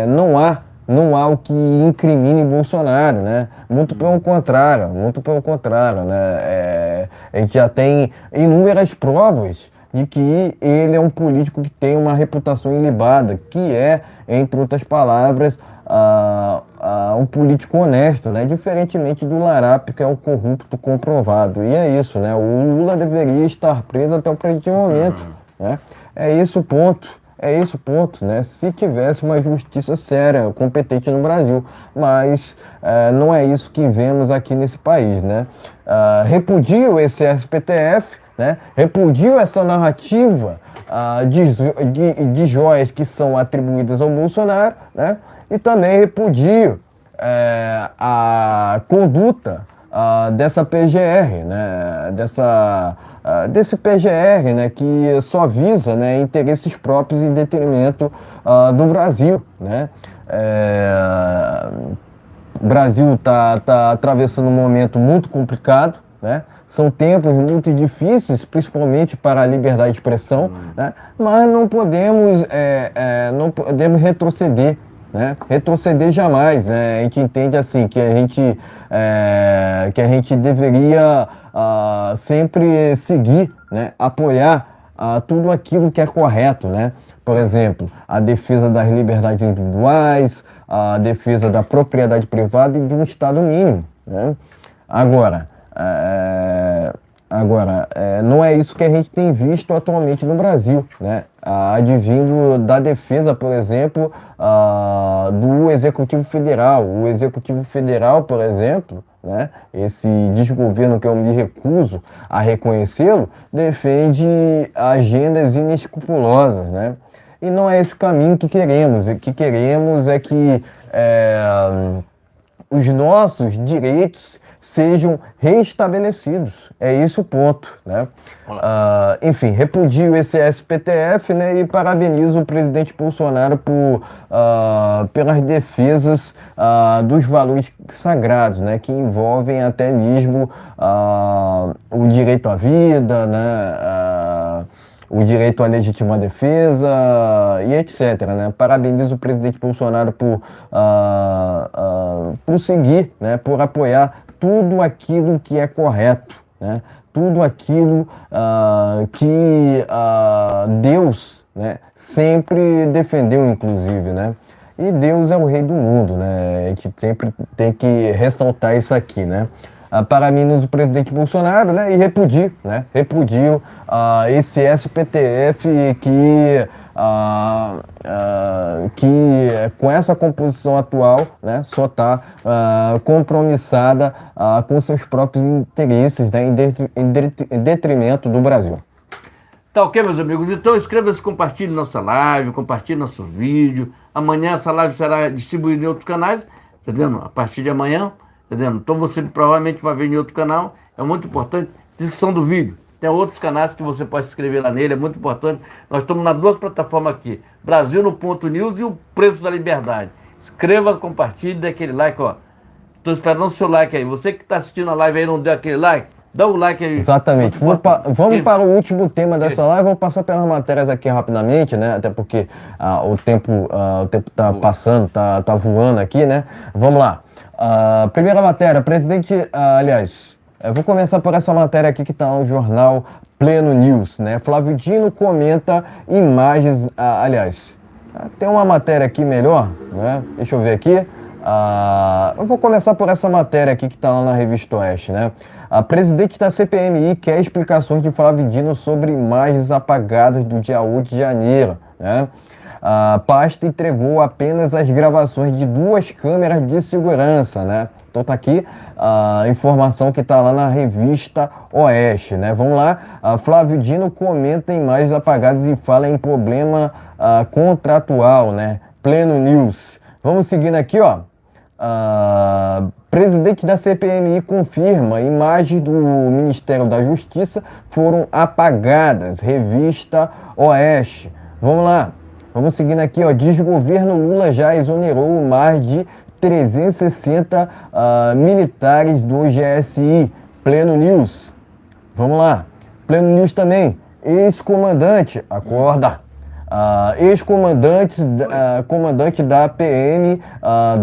não há o que incrimine Bolsonaro, né? Muito pelo contrário, né? A gente já tem inúmeras provas de que ele é um político que tem uma reputação ilibada, que é, entre outras palavras, um político honesto, né? Diferentemente do Larápio, que é um corrupto comprovado. E é isso, né? O Lula deveria estar preso até o presente momento, né? É esse o ponto. Né? Se tivesse uma justiça séria, competente no Brasil, mas não é isso que vemos aqui nesse país, né? Repudio esse STF, né? Repudio essa narrativa de joias que são atribuídas ao Bolsonaro, né? E também repudio a conduta dessa PGR, né? Desse PGR, né, que só visa, né, interesses próprios em detrimento do Brasil, né? O Brasil está atravessando um momento muito complicado, né? São tempos muito difíceis, principalmente para a liberdade de expressão, né? Mas não podemos retroceder, né? Retroceder jamais, né? A gente entende assim que a gente deveria sempre seguir, né? Apoiar tudo aquilo que é correto, né? Por exemplo, a defesa das liberdades individuais, a defesa da propriedade privada e de um Estado mínimo, né? Agora, não é isso que a gente tem visto atualmente no Brasil, né? Advindo da defesa, por exemplo, do Executivo Federal. O Executivo Federal, por exemplo, né, esse desgoverno que eu me recuso a reconhecê-lo, defende agendas inescrupulosas, né? E não é esse caminho que queremos. O que queremos é que os nossos direitos sejam restabelecidos. É esse o ponto, né? Enfim, repudio esse SPTF, né, e parabenizo o presidente Bolsonaro pelas defesas dos valores sagrados, né, que envolvem até mesmo o direito à vida, né, o direito à legítima defesa e etc, né? Parabenizo o presidente Bolsonaro por seguir, né, por apoiar tudo aquilo que é correto, né? Tudo aquilo que Deus, né, sempre defendeu, inclusive, né? E Deus é o rei do mundo, né? A gente sempre tem que ressaltar isso aqui, né? Parabenizo o presidente Bolsonaro, né? E repudio esse SPTF que com essa composição atual, né, só está compromissada com seus próprios interesses, né, em detrimento do Brasil. Tá ok, meus amigos? Então inscreva-se, compartilhe nossa live, compartilhe nosso vídeo. Amanhã essa live será distribuída em outros canais, entendendo? A partir de amanhã, entendendo? Então você provavelmente vai ver em outro canal. É muito importante. Descrição do vídeo. Tem outros canais que você pode se inscrever lá nele, é muito importante. Nós estamos nas duas plataformas aqui, Brasil no Ponto News e o Preço da Liberdade. Inscreva, compartilhe, dê aquele like, ó. Estou esperando o seu like aí. Você que está assistindo a live aí e não deu aquele like, dá o like aí. Exatamente. Vamos para o último tema dessa live. Vou passar pelas matérias aqui rapidamente, né? Até porque o tempo tá passando, tá voando aqui, né? Vamos lá. Primeira matéria, presidente, aliás, eu vou começar por essa matéria aqui que está no jornal Pleno News, né? Flávio Dino comenta imagens, aliás, tem uma matéria aqui melhor, né? Deixa eu ver aqui. Eu vou começar por essa matéria aqui que está lá na Revista Oeste, né? A presidente da CPMI quer explicações de Flávio Dino sobre imagens apagadas do dia 8 de janeiro, né? A pasta entregou apenas as gravações de 2 câmeras de segurança, né? Então tá aqui a informação que tá lá na Revista Oeste, né? Vamos lá. Flávio Dino comenta imagens apagadas e fala em problema contratual, né? Pleno News. Vamos seguindo aqui, ó. Presidente da CPMI confirma imagens do Ministério da Justiça foram apagadas. Revista Oeste. Vamos lá. Vamos seguindo aqui, ó. Desgoverno Lula já exonerou mais de 360 militares do GSI. Pleno News. Vamos lá. Pleno News também. Ex-comandante, acorda. Comandante da PM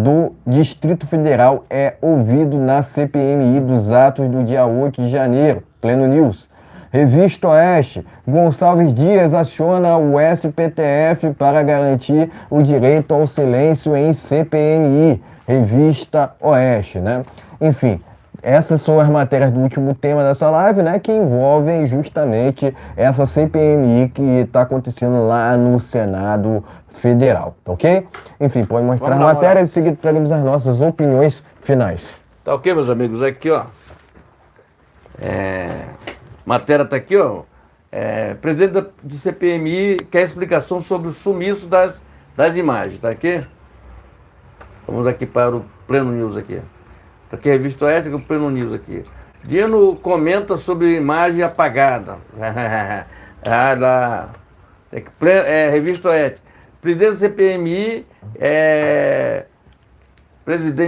do Distrito Federal é ouvido na CPMI dos atos do dia 8 de janeiro. Pleno News. Revista Oeste, Gonçalves Dias aciona o SPTF para garantir o direito ao silêncio em CPMI. Revista Oeste, né? Enfim, essas são as matérias do último tema dessa live, né? Que envolvem justamente essa CPMI que está acontecendo lá no Senado Federal, ok? Enfim, pode mostrar a matéria e em seguida traremos as nossas opiniões finais. Tá ok, meus amigos? Aqui, ó. Matéria tá aqui, ó. Presidente do CPMI quer explicação sobre o sumiço das imagens, tá aqui? Vamos aqui para o Pleno News aqui. Tá aqui a Revista Oeste, aqui o Pleno News aqui. Dino comenta sobre imagem apagada. Revista Oeste. Presidente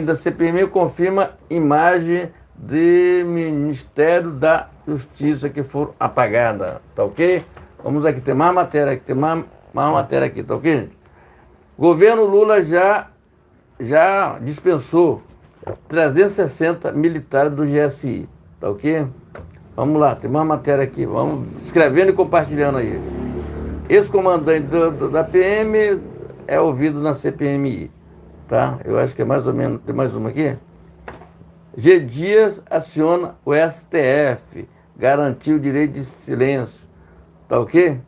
da CPMI confirma imagem de Ministério da Justiça que foram apagadas, tá ok? Vamos aqui, tem mais matéria aqui, tá ok, gente? Governo Lula já dispensou 360 militares do GSI. Tá ok? Vamos lá, tem mais matéria aqui. Vamos escrevendo e compartilhando aí. Esse comandante da PM é ouvido na CPMI. Tá? Eu acho que é mais ou menos. Tem mais uma aqui? G. Dias aciona o STF. Garantiu o direito de silêncio. Tá ok?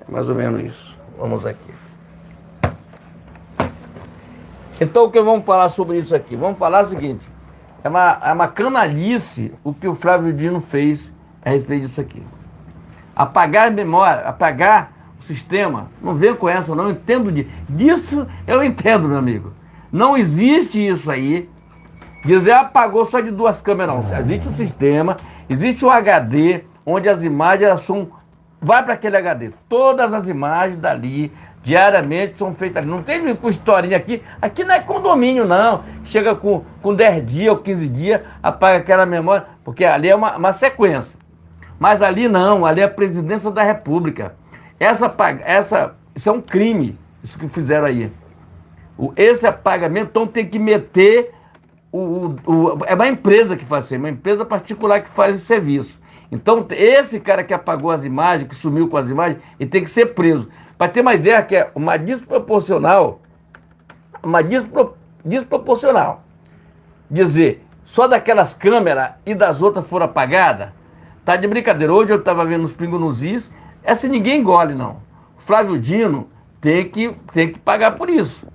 É mais ou menos isso. Vamos aqui. Então, o que vamos falar sobre isso aqui? Vamos falar o seguinte. É uma canalice o que o Flávio Dino fez a respeito disso aqui. Apagar a memória, apagar o sistema. Não venho com essa, não entendo disso. Eu entendo, meu amigo. Não existe isso aí. Dizer apagou só de 2 câmeras, não. Existe um sistema, existe um HD, onde as imagens elas são. Vai para aquele HD. Todas as imagens dali, diariamente, são feitas ali. Não tem com historinha aqui. Aqui não é condomínio, não. Chega com 10 dias ou 15 dias, apaga aquela memória, porque ali é uma sequência. Mas ali não, ali é a presidência da República. Isso é um crime, isso que fizeram aí. Esse apagamento, então tem que meter. É uma empresa que faz isso, uma empresa particular que faz esse serviço. Então, esse cara que apagou as imagens, que sumiu com as imagens, ele tem que ser preso. Para ter uma ideia, que é uma desproporcional. Dizer, só daquelas câmeras e das outras foram apagadas, tá de brincadeira. Hoje eu estava vendo os pingos nos is, essa ninguém engole, não. Flávio Dino tem que pagar por isso.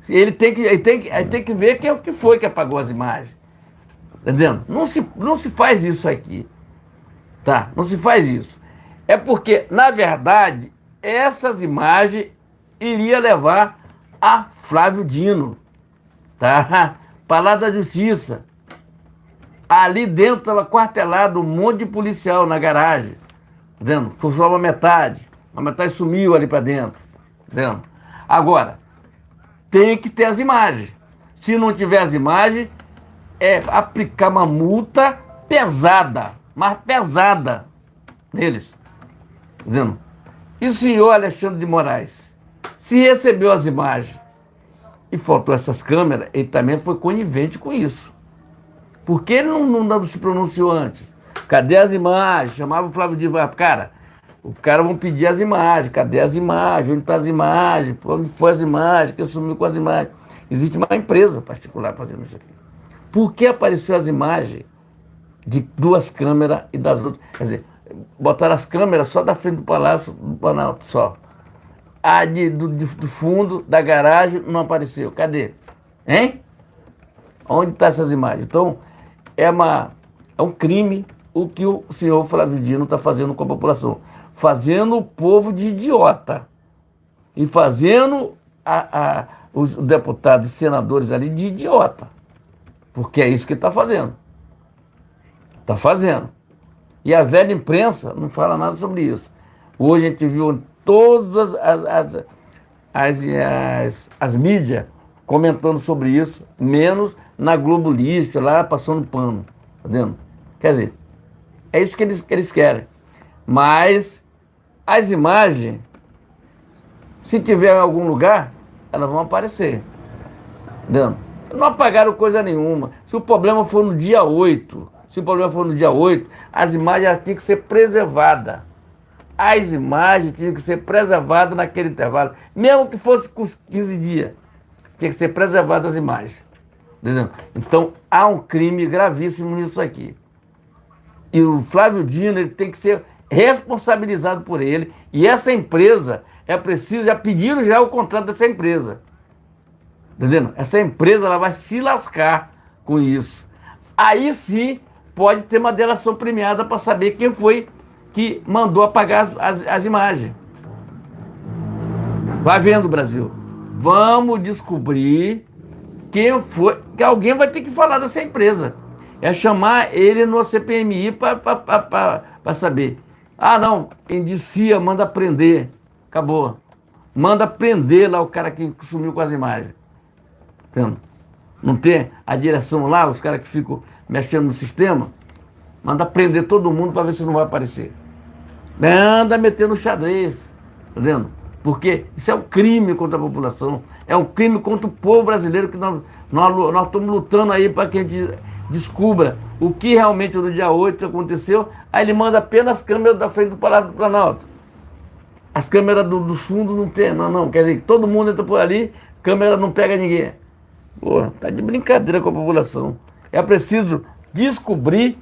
Ele tem que ver quem que foi que apagou as imagens. Entendendo? Não se faz isso aqui. Tá? Não se faz isso. É porque, na verdade, essas imagens iriam levar a Flávio Dino. Tá? Para lá da justiça. Ali dentro estava quartelado um monte de policial na garagem. Entendendo? Foi só uma metade. A metade sumiu ali para dentro. Entendendo? Agora, tem que ter as imagens. Se não tiver as imagens, é aplicar uma multa pesada, mas pesada neles. Entendeu? E o senhor Alexandre de Moraes, se recebeu as imagens e faltou essas câmeras, ele também foi conivente com isso. Por que ele não se pronunciou antes? Cadê as imagens? Chamava o Flávio Dino, cara, o cara vão pedir as imagens, cadê as imagens? Onde estão as imagens? Onde foi as imagens? Quem sumiu com as imagens? Existe uma empresa particular fazendo isso aqui. Por que apareceu as imagens de 2 câmeras e das outras? Quer dizer, botaram as câmeras só da frente do Palácio do Planalto, só. A do fundo da garagem não apareceu. Cadê? Hein? Onde estão essas imagens? Então, é um crime o que o senhor Flávio Dino está fazendo com a população. Fazendo o povo de idiota. E fazendo os deputados e senadores ali de idiota. Porque é isso que ele está fazendo. Está fazendo. E a velha imprensa não fala nada sobre isso. Hoje a gente viu em todas as mídias comentando sobre isso, menos na Globo Lixo, lá passando pano. Tá vendo? Quer dizer, é isso que eles querem. Mas as imagens, se tiver em algum lugar, elas vão aparecer. Entendeu? Não apagaram coisa nenhuma. Se o problema for no dia 8, as imagens tinham que ser preservadas. As imagens tinham que ser preservadas naquele intervalo. Mesmo que fosse com 15 dias, tinha que ser preservadas as imagens. Entendeu? Então, há um crime gravíssimo nisso aqui. E o Flávio Dino ele tem que ser responsabilizado por ele. E essa empresa, já pediram já o contrato dessa empresa. Entendendo? Essa empresa ela vai se lascar com isso. Aí sim pode ter uma delação premiada para saber quem foi que mandou apagar as imagens. Vai vendo, Brasil. Vamos descobrir quem foi, que alguém vai ter que falar dessa empresa. É chamar ele no CPMI para saber. Ah, não, indicia, manda prender. Acabou. Manda prender lá o cara que sumiu com as imagens. Entendeu? Não tem a direção lá, os caras que ficam mexendo no sistema. Manda prender todo mundo para ver se não vai aparecer. Anda metendo xadrez. Tá vendo? Porque isso é um crime contra a população, é um crime contra o povo brasileiro que nós estamos lutando aí para que a gente descubra o que realmente no dia 8 aconteceu. Aí ele manda apenas as câmeras da frente do Palácio do Planalto. As câmeras dos fundos não tem, não. Quer dizer, todo mundo entra por ali, câmera não pega ninguém. Pô, tá de brincadeira com a população. É preciso descobrir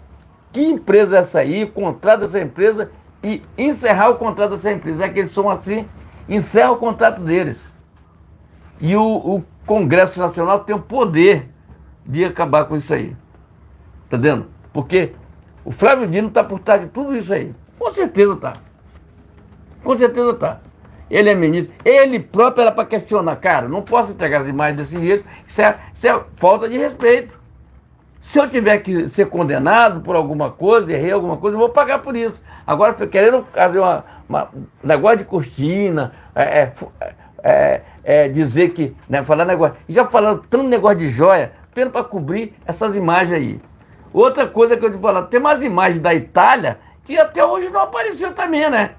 que empresa é essa aí, o contrato dessa empresa e encerrar o contrato dessa empresa. É que eles são assim, encerra o contrato deles. E o Congresso Nacional tem o poder de acabar com isso aí. Tá vendo? Porque o Flávio Dino está por trás de tudo isso aí. Com certeza tá. Com certeza tá. Ele é ministro. Ele próprio era para questionar. Cara, não posso entregar as imagens desse jeito. Isso é falta de respeito. Se eu tiver que ser condenado por alguma coisa, errei alguma coisa, eu vou pagar por isso. Agora, querendo fazer um negócio de cortina, dizer que, né, falar negócio, já falando tanto negócio de joia, apenas para cobrir essas imagens aí. Outra coisa que eu te falar, tem umas imagens da Itália que até hoje não apareceu também, né?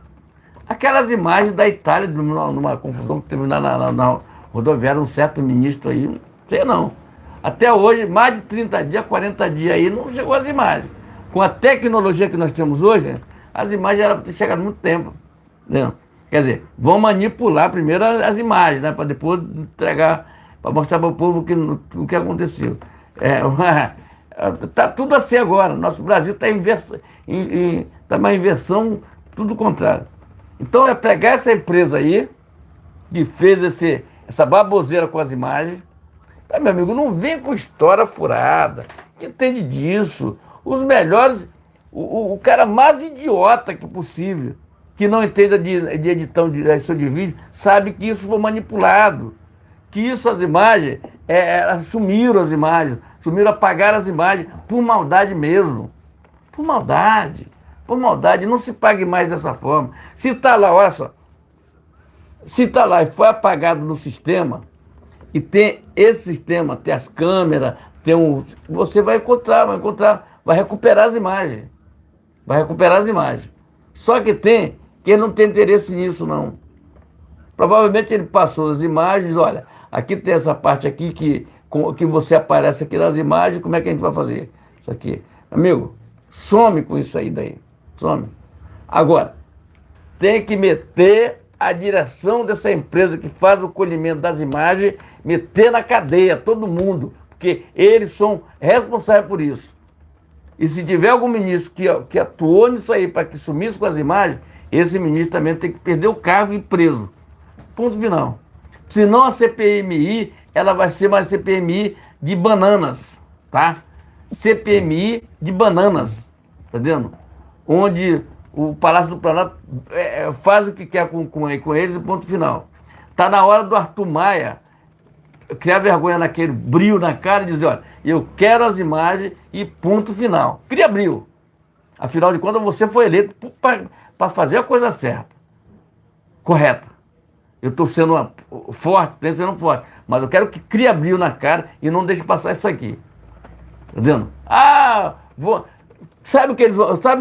Aquelas imagens da Itália, numa confusão que teve na rodoviária, um certo ministro aí, não sei não. Até hoje, mais de 30 dias, 40 dias aí, não chegou as imagens. Com a tecnologia que nós temos hoje, as imagens eram para ter chegado há muito tempo. Entendeu? Quer dizer, vão manipular primeiro as imagens, né? Para depois entregar, para mostrar para o povo o que aconteceu. Tá tudo assim agora. Nosso Brasil está tá uma inversão, tudo contrário. Então é pegar essa empresa aí, que fez essa baboseira com as imagens. Meu amigo, não vem com história furada. Que entende disso? Os melhores, o cara mais idiota que possível, que não entenda de edição de vídeo, sabe que isso foi manipulado. Que isso, as imagens, sumiram as imagens, apagaram as imagens, por maldade mesmo. Por maldade. Por maldade, não se pague mais dessa forma. Se está lá, olha só, se está lá e foi apagado no sistema, e tem esse sistema, tem as câmeras, você vai encontrar, vai recuperar as imagens. Vai recuperar as imagens. Só que tem quem não tem interesse nisso, não. Provavelmente ele passou as imagens, olha, aqui tem essa parte aqui que você aparece aqui nas imagens, como é que a gente vai fazer? Isso aqui. Amigo, some com isso aí daí. Some. Agora, tem que meter a direção dessa empresa que faz o colhimento das imagens, meter na cadeia todo mundo, porque eles são responsáveis por isso. E se tiver algum ministro que atuou nisso aí para que sumisse com as imagens, esse ministro também tem que perder o cargo e ir preso. Ponto final. Senão a CPMI, ela vai ser uma CPMI de bananas, tá? CPMI de bananas, tá vendo? Onde o Palácio do Planalto faz o que quer com eles e ponto final. Está na hora do Arthur Maia criar vergonha naquele brilho na cara e dizer, olha, eu quero as imagens e ponto final. Cria brilho. Afinal de contas, você foi eleito para fazer a coisa certa, correta. Eu estou sendo forte, mas eu quero que crie brilho na cara e não deixe passar isso aqui. Tá vendo? Sabe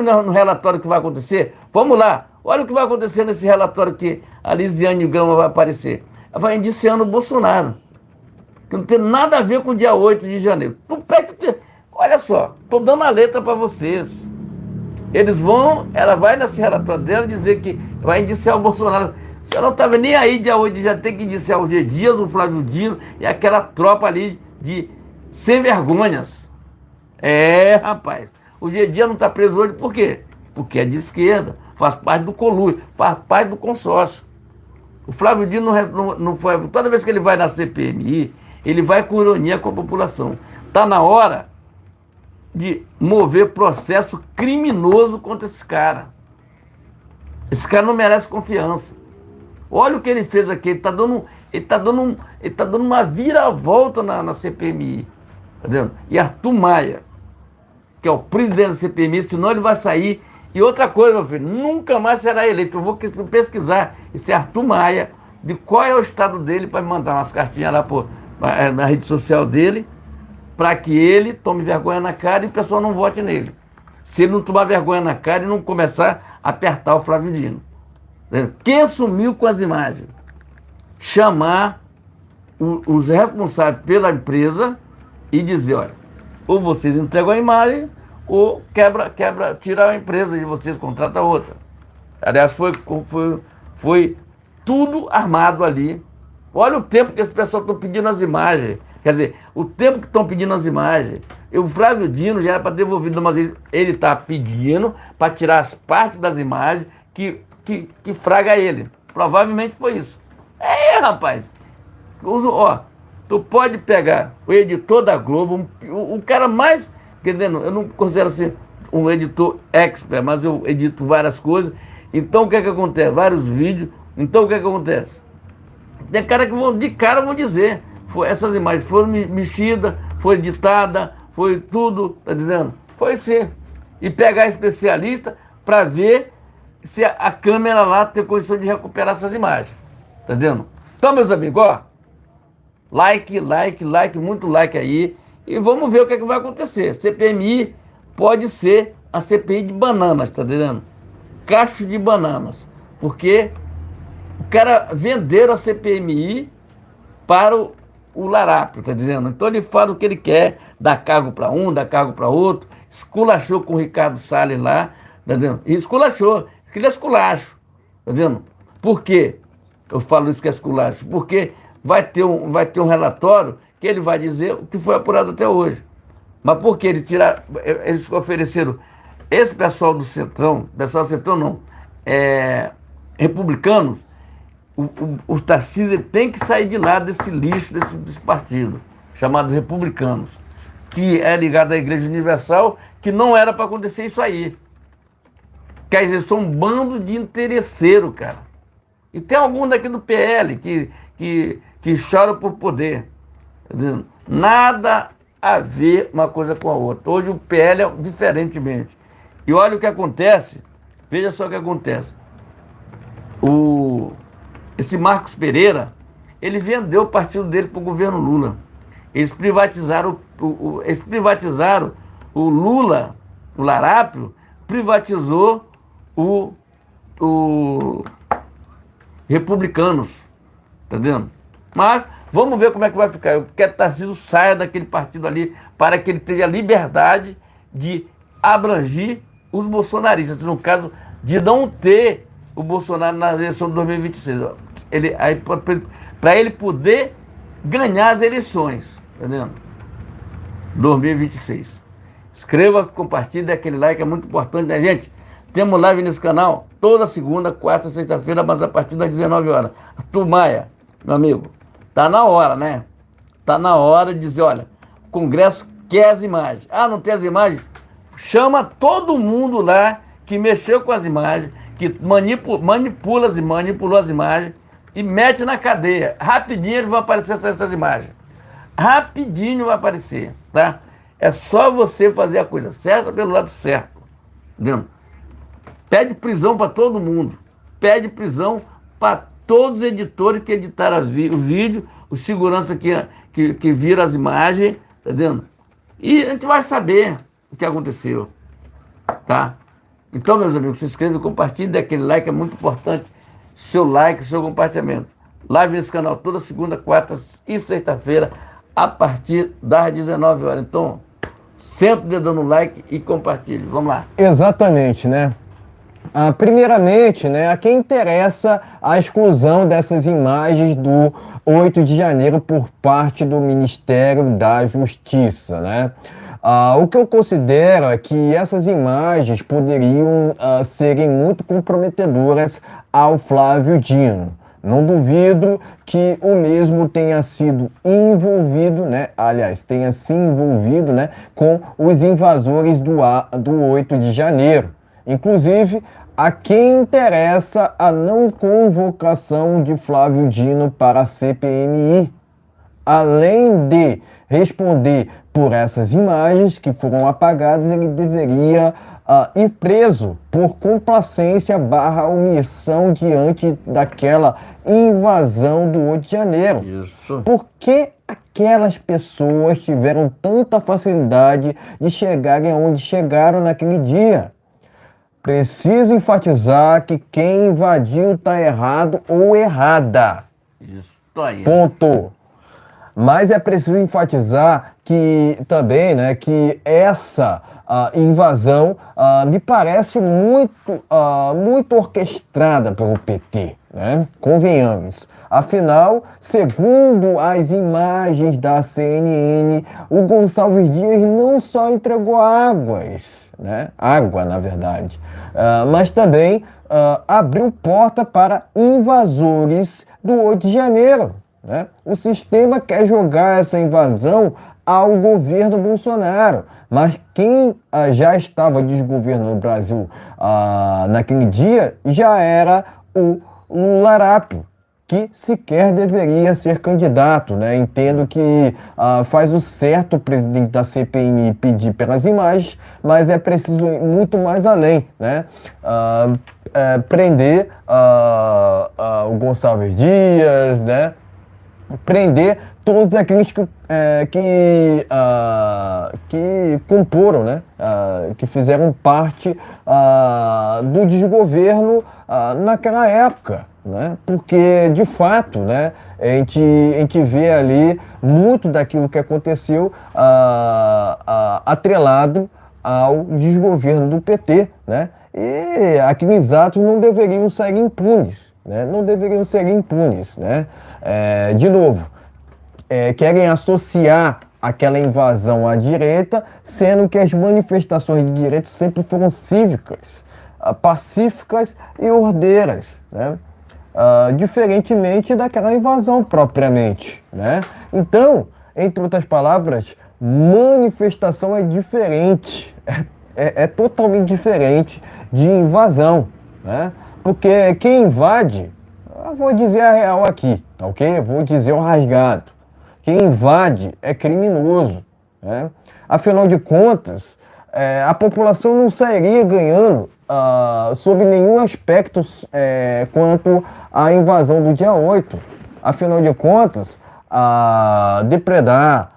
no relatório que vai acontecer? Vamos lá, olha o que vai acontecer nesse relatório que a Lisiane Gama vai aparecer. Ela vai indiciando o Bolsonaro, que não tem nada a ver com o dia 8 de janeiro. Olha só, estou dando a letra para vocês. Ela vai nesse relatório dela dizer que vai indiciar o Bolsonaro. Você não estava nem aí dia 8 de janeiro, tem que indiciar o G. Dias, o Flávio Dino e aquela tropa ali de sem vergonhas. Rapaz. O G Dia não está preso hoje por quê? Porque é de esquerda, faz parte do conluio, faz parte do consórcio. O Flávio Dino não foi. Toda vez que ele vai na CPMI, ele vai com ironia com a população. Está na hora de mover processo criminoso contra esse cara. Esse cara não merece confiança. Olha o que ele fez aqui, ele está dando uma viravolta na CPMI. Tá vendo? E Arthur Maia, que é o presidente da CPMI, senão ele vai sair. E outra coisa, meu filho, nunca mais será eleito. Eu vou pesquisar esse Arthur Maia, de qual é o estado dele, para me mandar umas cartinhas lá na rede social dele, para que ele tome vergonha na cara e o pessoal não vote nele. Se ele não tomar vergonha na cara e não começar a apertar o Flávio Dino. Quem assumiu com as imagens? Chamar os responsáveis pela empresa e dizer, olha, ou vocês entregam a imagem, ou tira a empresa de vocês, contrata outra. Aliás, foi tudo armado ali. Olha o tempo que as pessoas estão pedindo as imagens. Quer dizer, o tempo que estão pedindo as imagens. O Flávio Dino já era para ter devolvido, mas ele está pedindo para tirar as partes das imagens que fraga ele. Provavelmente foi isso. Rapaz. Ó, tu pode pegar o editor da Globo, o cara mais, entendendo? Eu não considero assim um editor expert, mas eu edito várias coisas. Então o que é que acontece? Vários vídeos. Então o que é que acontece? Tem cara que vão dizer, essas imagens foram mexidas, foi editada, foi tudo, tá dizendo? Foi sim. E pegar especialista para ver se a câmera lá tem condição de recuperar essas imagens. Tá vendo? Então, meus amigos, ó, like, muito like aí. E vamos ver o que é que vai acontecer. CPMI pode ser a CPI de bananas, tá entendendo? Cacho de bananas. Porque o cara venderam a CPMI para o larápio, tá dizendo? Então ele fala o que ele quer, dá cargo para um, dá cargo para outro, esculachou com o Ricardo Salles lá, tá dizendo? E esculachou, aquele é esculacho, tá vendo? Por quê? Eu falo isso que é esculacho? Porque vai ter um relatório que ele vai dizer o que foi apurado até hoje. Mas por que eles ofereceram esse pessoal do Centrão, pessoal do Centrão não, republicanos, o Tarcísio ele tem que sair de lá desse lixo, desse partido, chamado republicanos, que é ligado à Igreja Universal, que não era para acontecer isso aí. Quer dizer, são um bando de interesseiro, cara. E tem algum daqui do PL que chora por poder. Entendeu? Nada a ver uma coisa com a outra. Hoje o PL é diferentemente. E olha o que acontece, veja só o que acontece. Esse Marcos Pereira, ele vendeu o partido dele para o governo Lula. Eles privatizaram o Lula, o larápio, privatizou o republicanos, tá vendo? Mas vamos ver como é que vai ficar. Eu quero que Tarcísio saia daquele partido ali para que ele tenha a liberdade de abranger os bolsonaristas, no caso de não ter o Bolsonaro na eleição de 2026. Para ele poder ganhar as eleições, tá vendo? 2026. Inscreva, compartilhe, dê aquele like, é muito importante, né, gente? Temos live nesse canal toda segunda, quarta, sexta-feira, mas a partir das 19 horas. Arthur Maia, meu amigo, tá na hora, né? Tá na hora de dizer, olha, o Congresso quer as imagens. Ah, não tem as imagens? Chama todo mundo lá que mexeu com as imagens, que manipulou as imagens e mete na cadeia. Rapidinho vão aparecer essas imagens. Rapidinho vai aparecer, tá? É só você fazer a coisa certa pelo lado certo. Entendeu? Pede prisão para todo mundo. Pede prisão para todos os editores que editaram o vídeo, os seguranças que viram as imagens, tá vendo? E a gente vai saber o que aconteceu, tá? Então, meus amigos, se inscreva, compartilhe, dê aquele like, é muito importante. Seu like, seu compartilhamento. Live nesse canal toda segunda, quarta e sexta-feira, a partir das 19 horas. Então, sempre dando like e compartilhe. Vamos lá. Exatamente, né? Primeiramente, né, a quem interessa a exclusão dessas imagens do 8 de janeiro por parte do Ministério da Justiça, né? O que eu considero é que essas imagens poderiam serem muito comprometedoras ao Flávio Dino. Não duvido que o mesmo tenha sido envolvido, né? Aliás, tenha se envolvido, né, com os invasores do 8 de janeiro. Inclusive, a quem interessa a não convocação de Flávio Dino para a CPMI, além de responder por essas imagens que foram apagadas, ele deveria ir preso por complacência / omissão diante daquela invasão do 8 de janeiro. Isso. Por que aquelas pessoas tiveram tanta facilidade de chegarem aonde chegaram naquele dia? Preciso enfatizar que quem invadiu está errado ou errada. Isso aí. Ponto. Mas é preciso enfatizar que também, né, que essa invasão me parece muito orquestrada pelo PT, né? Convenhamos. Afinal, segundo as imagens da CNN, o Gonçalves Dias não só entregou águas, né? Água, na verdade, mas também abriu porta para invasores do 8 de janeiro. Né? O sistema quer jogar essa invasão ao governo Bolsonaro, mas quem já estava desgovernando o Brasil naquele dia já era o Lularápio, que sequer deveria ser candidato, né? Entendo que faz o certo o presidente da CPMI pedir pelas imagens, mas é preciso ir muito mais além, né? Prender o Gonçalves Dias, né? Prender todos aqueles que comporam, né? Que fizeram parte do desgoverno naquela época, né? Porque, de fato, né, a gente vê ali muito daquilo que aconteceu atrelado ao desgoverno do PT, né? E aqueles atos não deveriam ser impunes, né? Não deveriam ser impunes, né? De novo, querem associar aquela invasão à direita, sendo que as manifestações de direita sempre foram cívicas, pacíficas e ordeiras, né? Diferentemente daquela invasão propriamente, né? Então, entre outras palavras, manifestação é diferente, é totalmente diferente de invasão, né? Porque quem invade, eu vou dizer a real aqui, ok? Eu vou dizer o rasgado. Quem invade é criminoso, né? Afinal de contas, a população não sairia ganhando sob nenhum aspecto quanto à invasão do dia 8. Afinal de contas, depredar,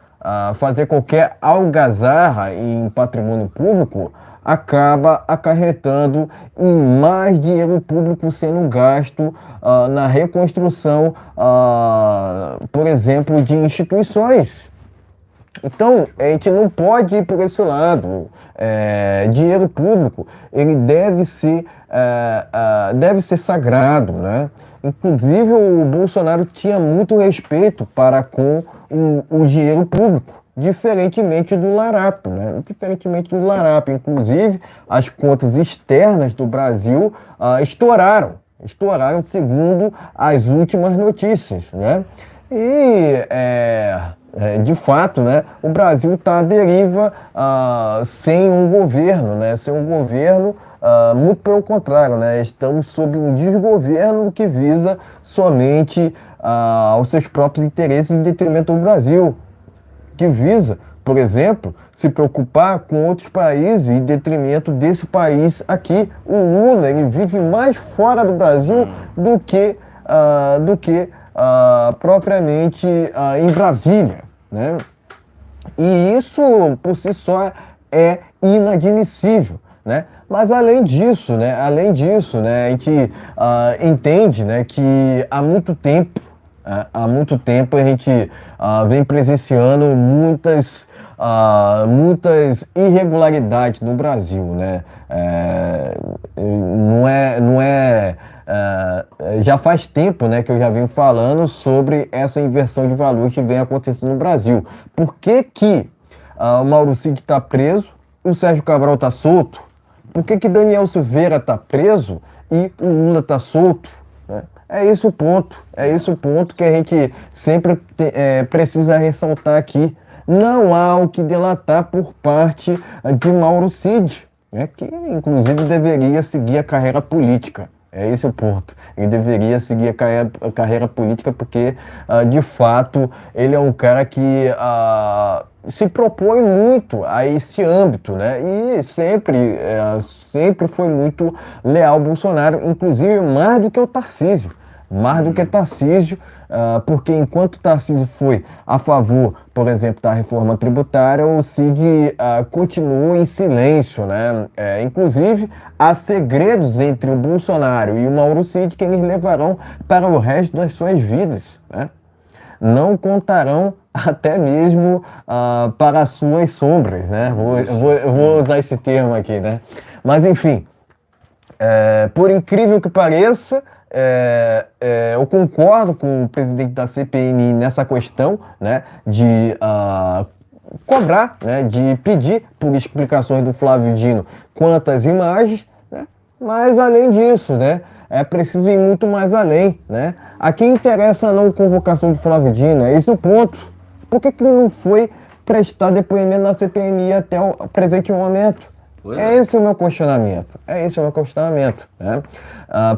fazer qualquer algazarra em patrimônio público acaba acarretando em mais dinheiro público sendo gasto na reconstrução, por exemplo, de instituições. Então, a gente não pode ir por esse lado. Dinheiro público, ele deve ser sagrado, né? Inclusive, o Bolsonaro tinha muito respeito para com o dinheiro público, diferentemente do Larápio, né? Diferentemente do Larápio. Inclusive, as contas externas do Brasil estouraram segundo as últimas notícias, né? E, de fato, né, o Brasil está à deriva sem um governo, né? Sem um governo, muito pelo contrário, né? Estamos sob um desgoverno que visa somente aos seus próprios interesses em detrimento do Brasil, que visa, por exemplo, se preocupar com outros países em detrimento desse país aqui. O Lula, ele vive mais fora do Brasil do que propriamente em Brasília, né? E isso, por si só, é inadmissível, né? Mas além disso, né, a gente entende, né, que há muito tempo a gente vem presenciando muitas irregularidades no Brasil, né? Já faz tempo, né, que eu já venho falando sobre essa inversão de valores que vem acontecendo no Brasil. Por que o Mauro Cid está preso e o Sérgio Cabral está solto? Por que Daniel Silveira está preso e o Lula está solto? É esse o ponto que a gente sempre precisa ressaltar aqui. Não há o que delatar por parte de Mauro Cid, né, que inclusive deveria seguir a carreira política. É esse o ponto. Ele deveria seguir a carreira política porque, de fato, ele é um cara que se propõe muito a esse âmbito, né? E sempre foi muito leal ao Bolsonaro, inclusive mais do que o Tarcísio. mais do que Tarcísio, porque enquanto Tarcísio foi a favor, por exemplo, da reforma tributária, o Cid continua em silêncio, né? Inclusive, há segredos entre o Bolsonaro e o Mauro Cid que eles levarão para o resto das suas vidas, né? Não contarão até mesmo para as suas sombras, né? Vou usar esse termo aqui, né? Mas, enfim, por incrível que pareça, eu concordo com o presidente da CPMI nessa questão, né, de cobrar, né, de pedir por explicações do Flávio Dino quanto às imagens, né, mas além disso, né, é preciso ir muito mais além, né? A quem interessa a não convocação do Flávio Dino, é esse o ponto. Por que ele não foi prestar depoimento na CPMI até o presente momento? Esse é o meu questionamento. Né?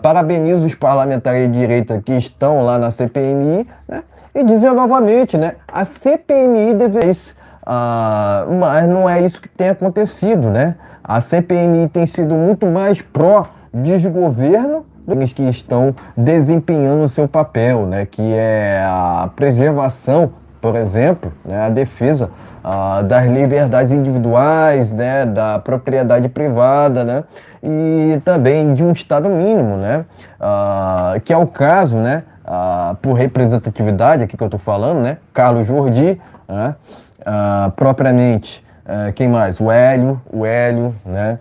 Parabenizo os parlamentares de direita que estão lá na CPMI, né? E dizer novamente, né? A CPMI deveria... mas não é isso que tem acontecido, né? A CPMI tem sido muito mais pró-desgoverno dos que estão desempenhando o seu papel, né? Que é a preservação, por exemplo, né? A defesa das liberdades individuais, né? Da propriedade privada, né? E também de um Estado mínimo, né? Que é o caso, né? Por representatividade, aqui que eu estou falando, né? Carlos Jordi, né? Propriamente, quem mais? O Hélio, né?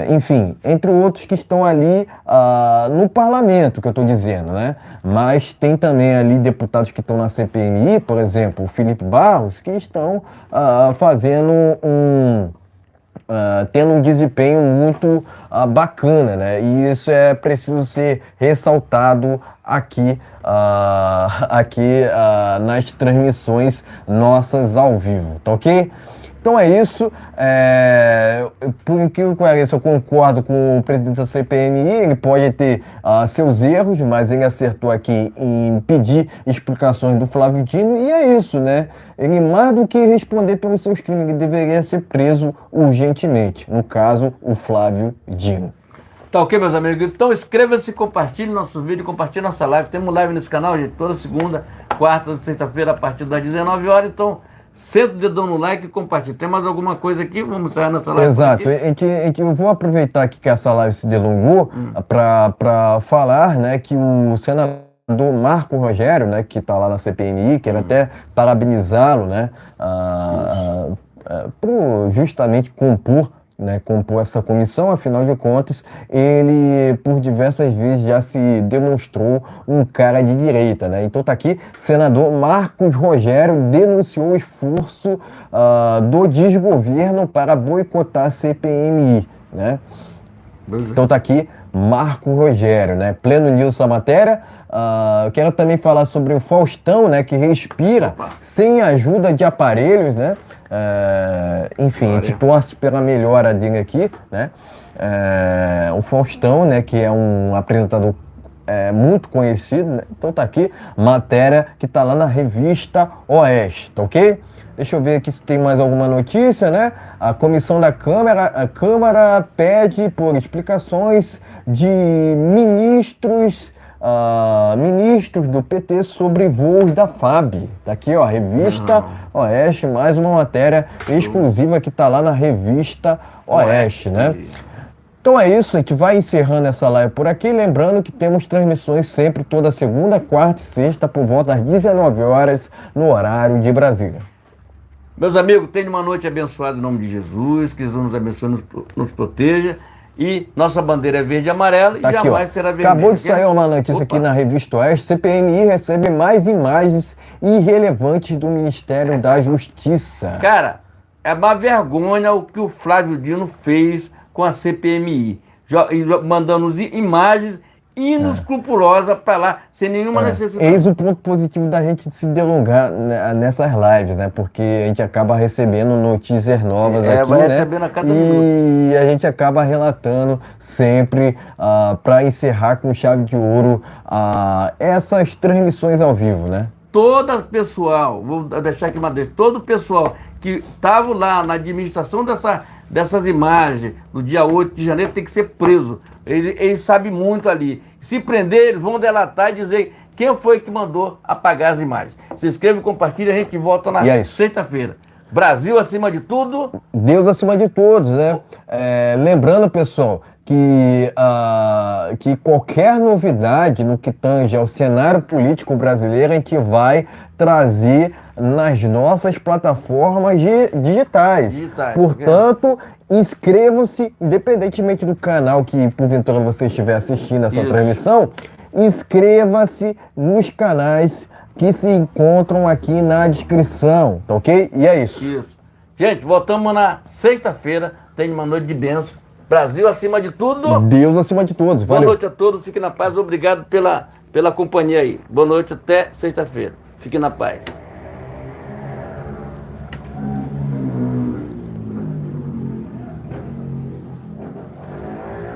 Enfim, entre outros que estão ali no parlamento, que eu estou dizendo, né? Mas tem também ali deputados que estão na CPMI, por exemplo, o Felipe Barros, que estão fazendo tendo um desempenho muito bacana, né? E isso é preciso ser ressaltado aqui, nas transmissões nossas ao vivo, tá ok? Então é isso, por incrível que pareça, eu concordo com o presidente da CPMI, ele pode ter seus erros, mas ele acertou aqui em pedir explicações do Flávio Dino, e é isso, né? Ele, mais do que responder pelos seus crimes, ele deveria ser preso urgentemente, no caso, o Flávio Dino. Tá ok, meus amigos? Então inscreva-se, compartilhe nosso vídeo, compartilhe nossa live. Temos live nesse canal, gente, toda segunda, quarta, sexta-feira, a partir das 19 horas, então... Senta o dedão no like e compartilha. Tem mais alguma coisa aqui? Vamos sair nessa live. Exato. Eu vou aproveitar aqui que essa live se delongou para falar, né, que o senador Marco Rogério, né, que está lá na CPMI, quero até parabenizá-lo, né, por justamente compor essa comissão. Afinal de contas, ele por diversas vezes já se demonstrou um cara de direita, né? Então tá aqui, senador Marcos Rogério denunciou o esforço do desgoverno para boicotar a CPMI, né? Então tá aqui, Marco Rogério, né? Pleno News essa matéria. Eu quero também falar sobre o Faustão, né? Que respira sem ajuda de aparelhos, né? Enfim, a gente torce pela melhora dele aqui, né? O Faustão, né? Que é um apresentador muito conhecido, né? Então tá aqui, matéria que tá lá na revista Oeste, tá ok? Deixa eu ver aqui se tem mais alguma notícia, né? A comissão da Câmara pede por explicações de ministros do PT sobre voos da FAB. Tá aqui, ó, revista Oeste, mais uma matéria exclusiva que tá lá na revista Oeste, né? Então é isso, a gente vai encerrando essa live por aqui, lembrando que temos transmissões sempre toda segunda, quarta e sexta por volta das 19 horas no horário de Brasília. Meus amigos, tenham uma noite abençoada em nome de Jesus, que Jesus nos abençoe, nos proteja. E nossa bandeira é verde e amarela e aqui, jamais será vermelha. Acabou de sair uma notícia aqui na revista Oeste. CPMI recebe mais imagens irrelevantes do Ministério da Justiça. Cara, é uma vergonha o que o Flávio Dino fez com a CPMI. Mandando imagens inescrupulosas para lá, sem nenhuma necessidade. Eis o ponto positivo da gente se delongar nessas lives, né? Porque a gente acaba recebendo notícias novas aqui, vai né? recebendo a cada minuto. A gente acaba relatando sempre, para encerrar com chave de ouro, essas transmissões ao vivo, né? todo o pessoal, vou deixar aqui uma deixa, todo o pessoal que estava lá na administração dessas imagens, no dia 8 de janeiro, tem que ser preso. Eles sabem muito ali. Se prender, eles vão delatar e dizer quem foi que mandou apagar as imagens. Se inscreve, compartilha, a gente volta na sexta-feira. Brasil acima de tudo. Deus acima de todos, né? Lembrando, pessoal, que qualquer novidade no que tange ao cenário político brasileiro a gente vai trazer nas nossas plataformas digitais. Portanto, inscrevam-se, independentemente do canal que porventura você estiver assistindo essa transmissão, inscreva-se nos canais que se encontram aqui na descrição, tá ok? E é isso. Isso. Gente, voltamos na sexta-feira, tenha uma noite de bênção. Brasil acima de tudo. Deus acima de todos. Valeu. Boa noite a todos, fiquem na paz. Obrigado pela companhia aí. Boa noite, até sexta-feira. Fiquem na paz.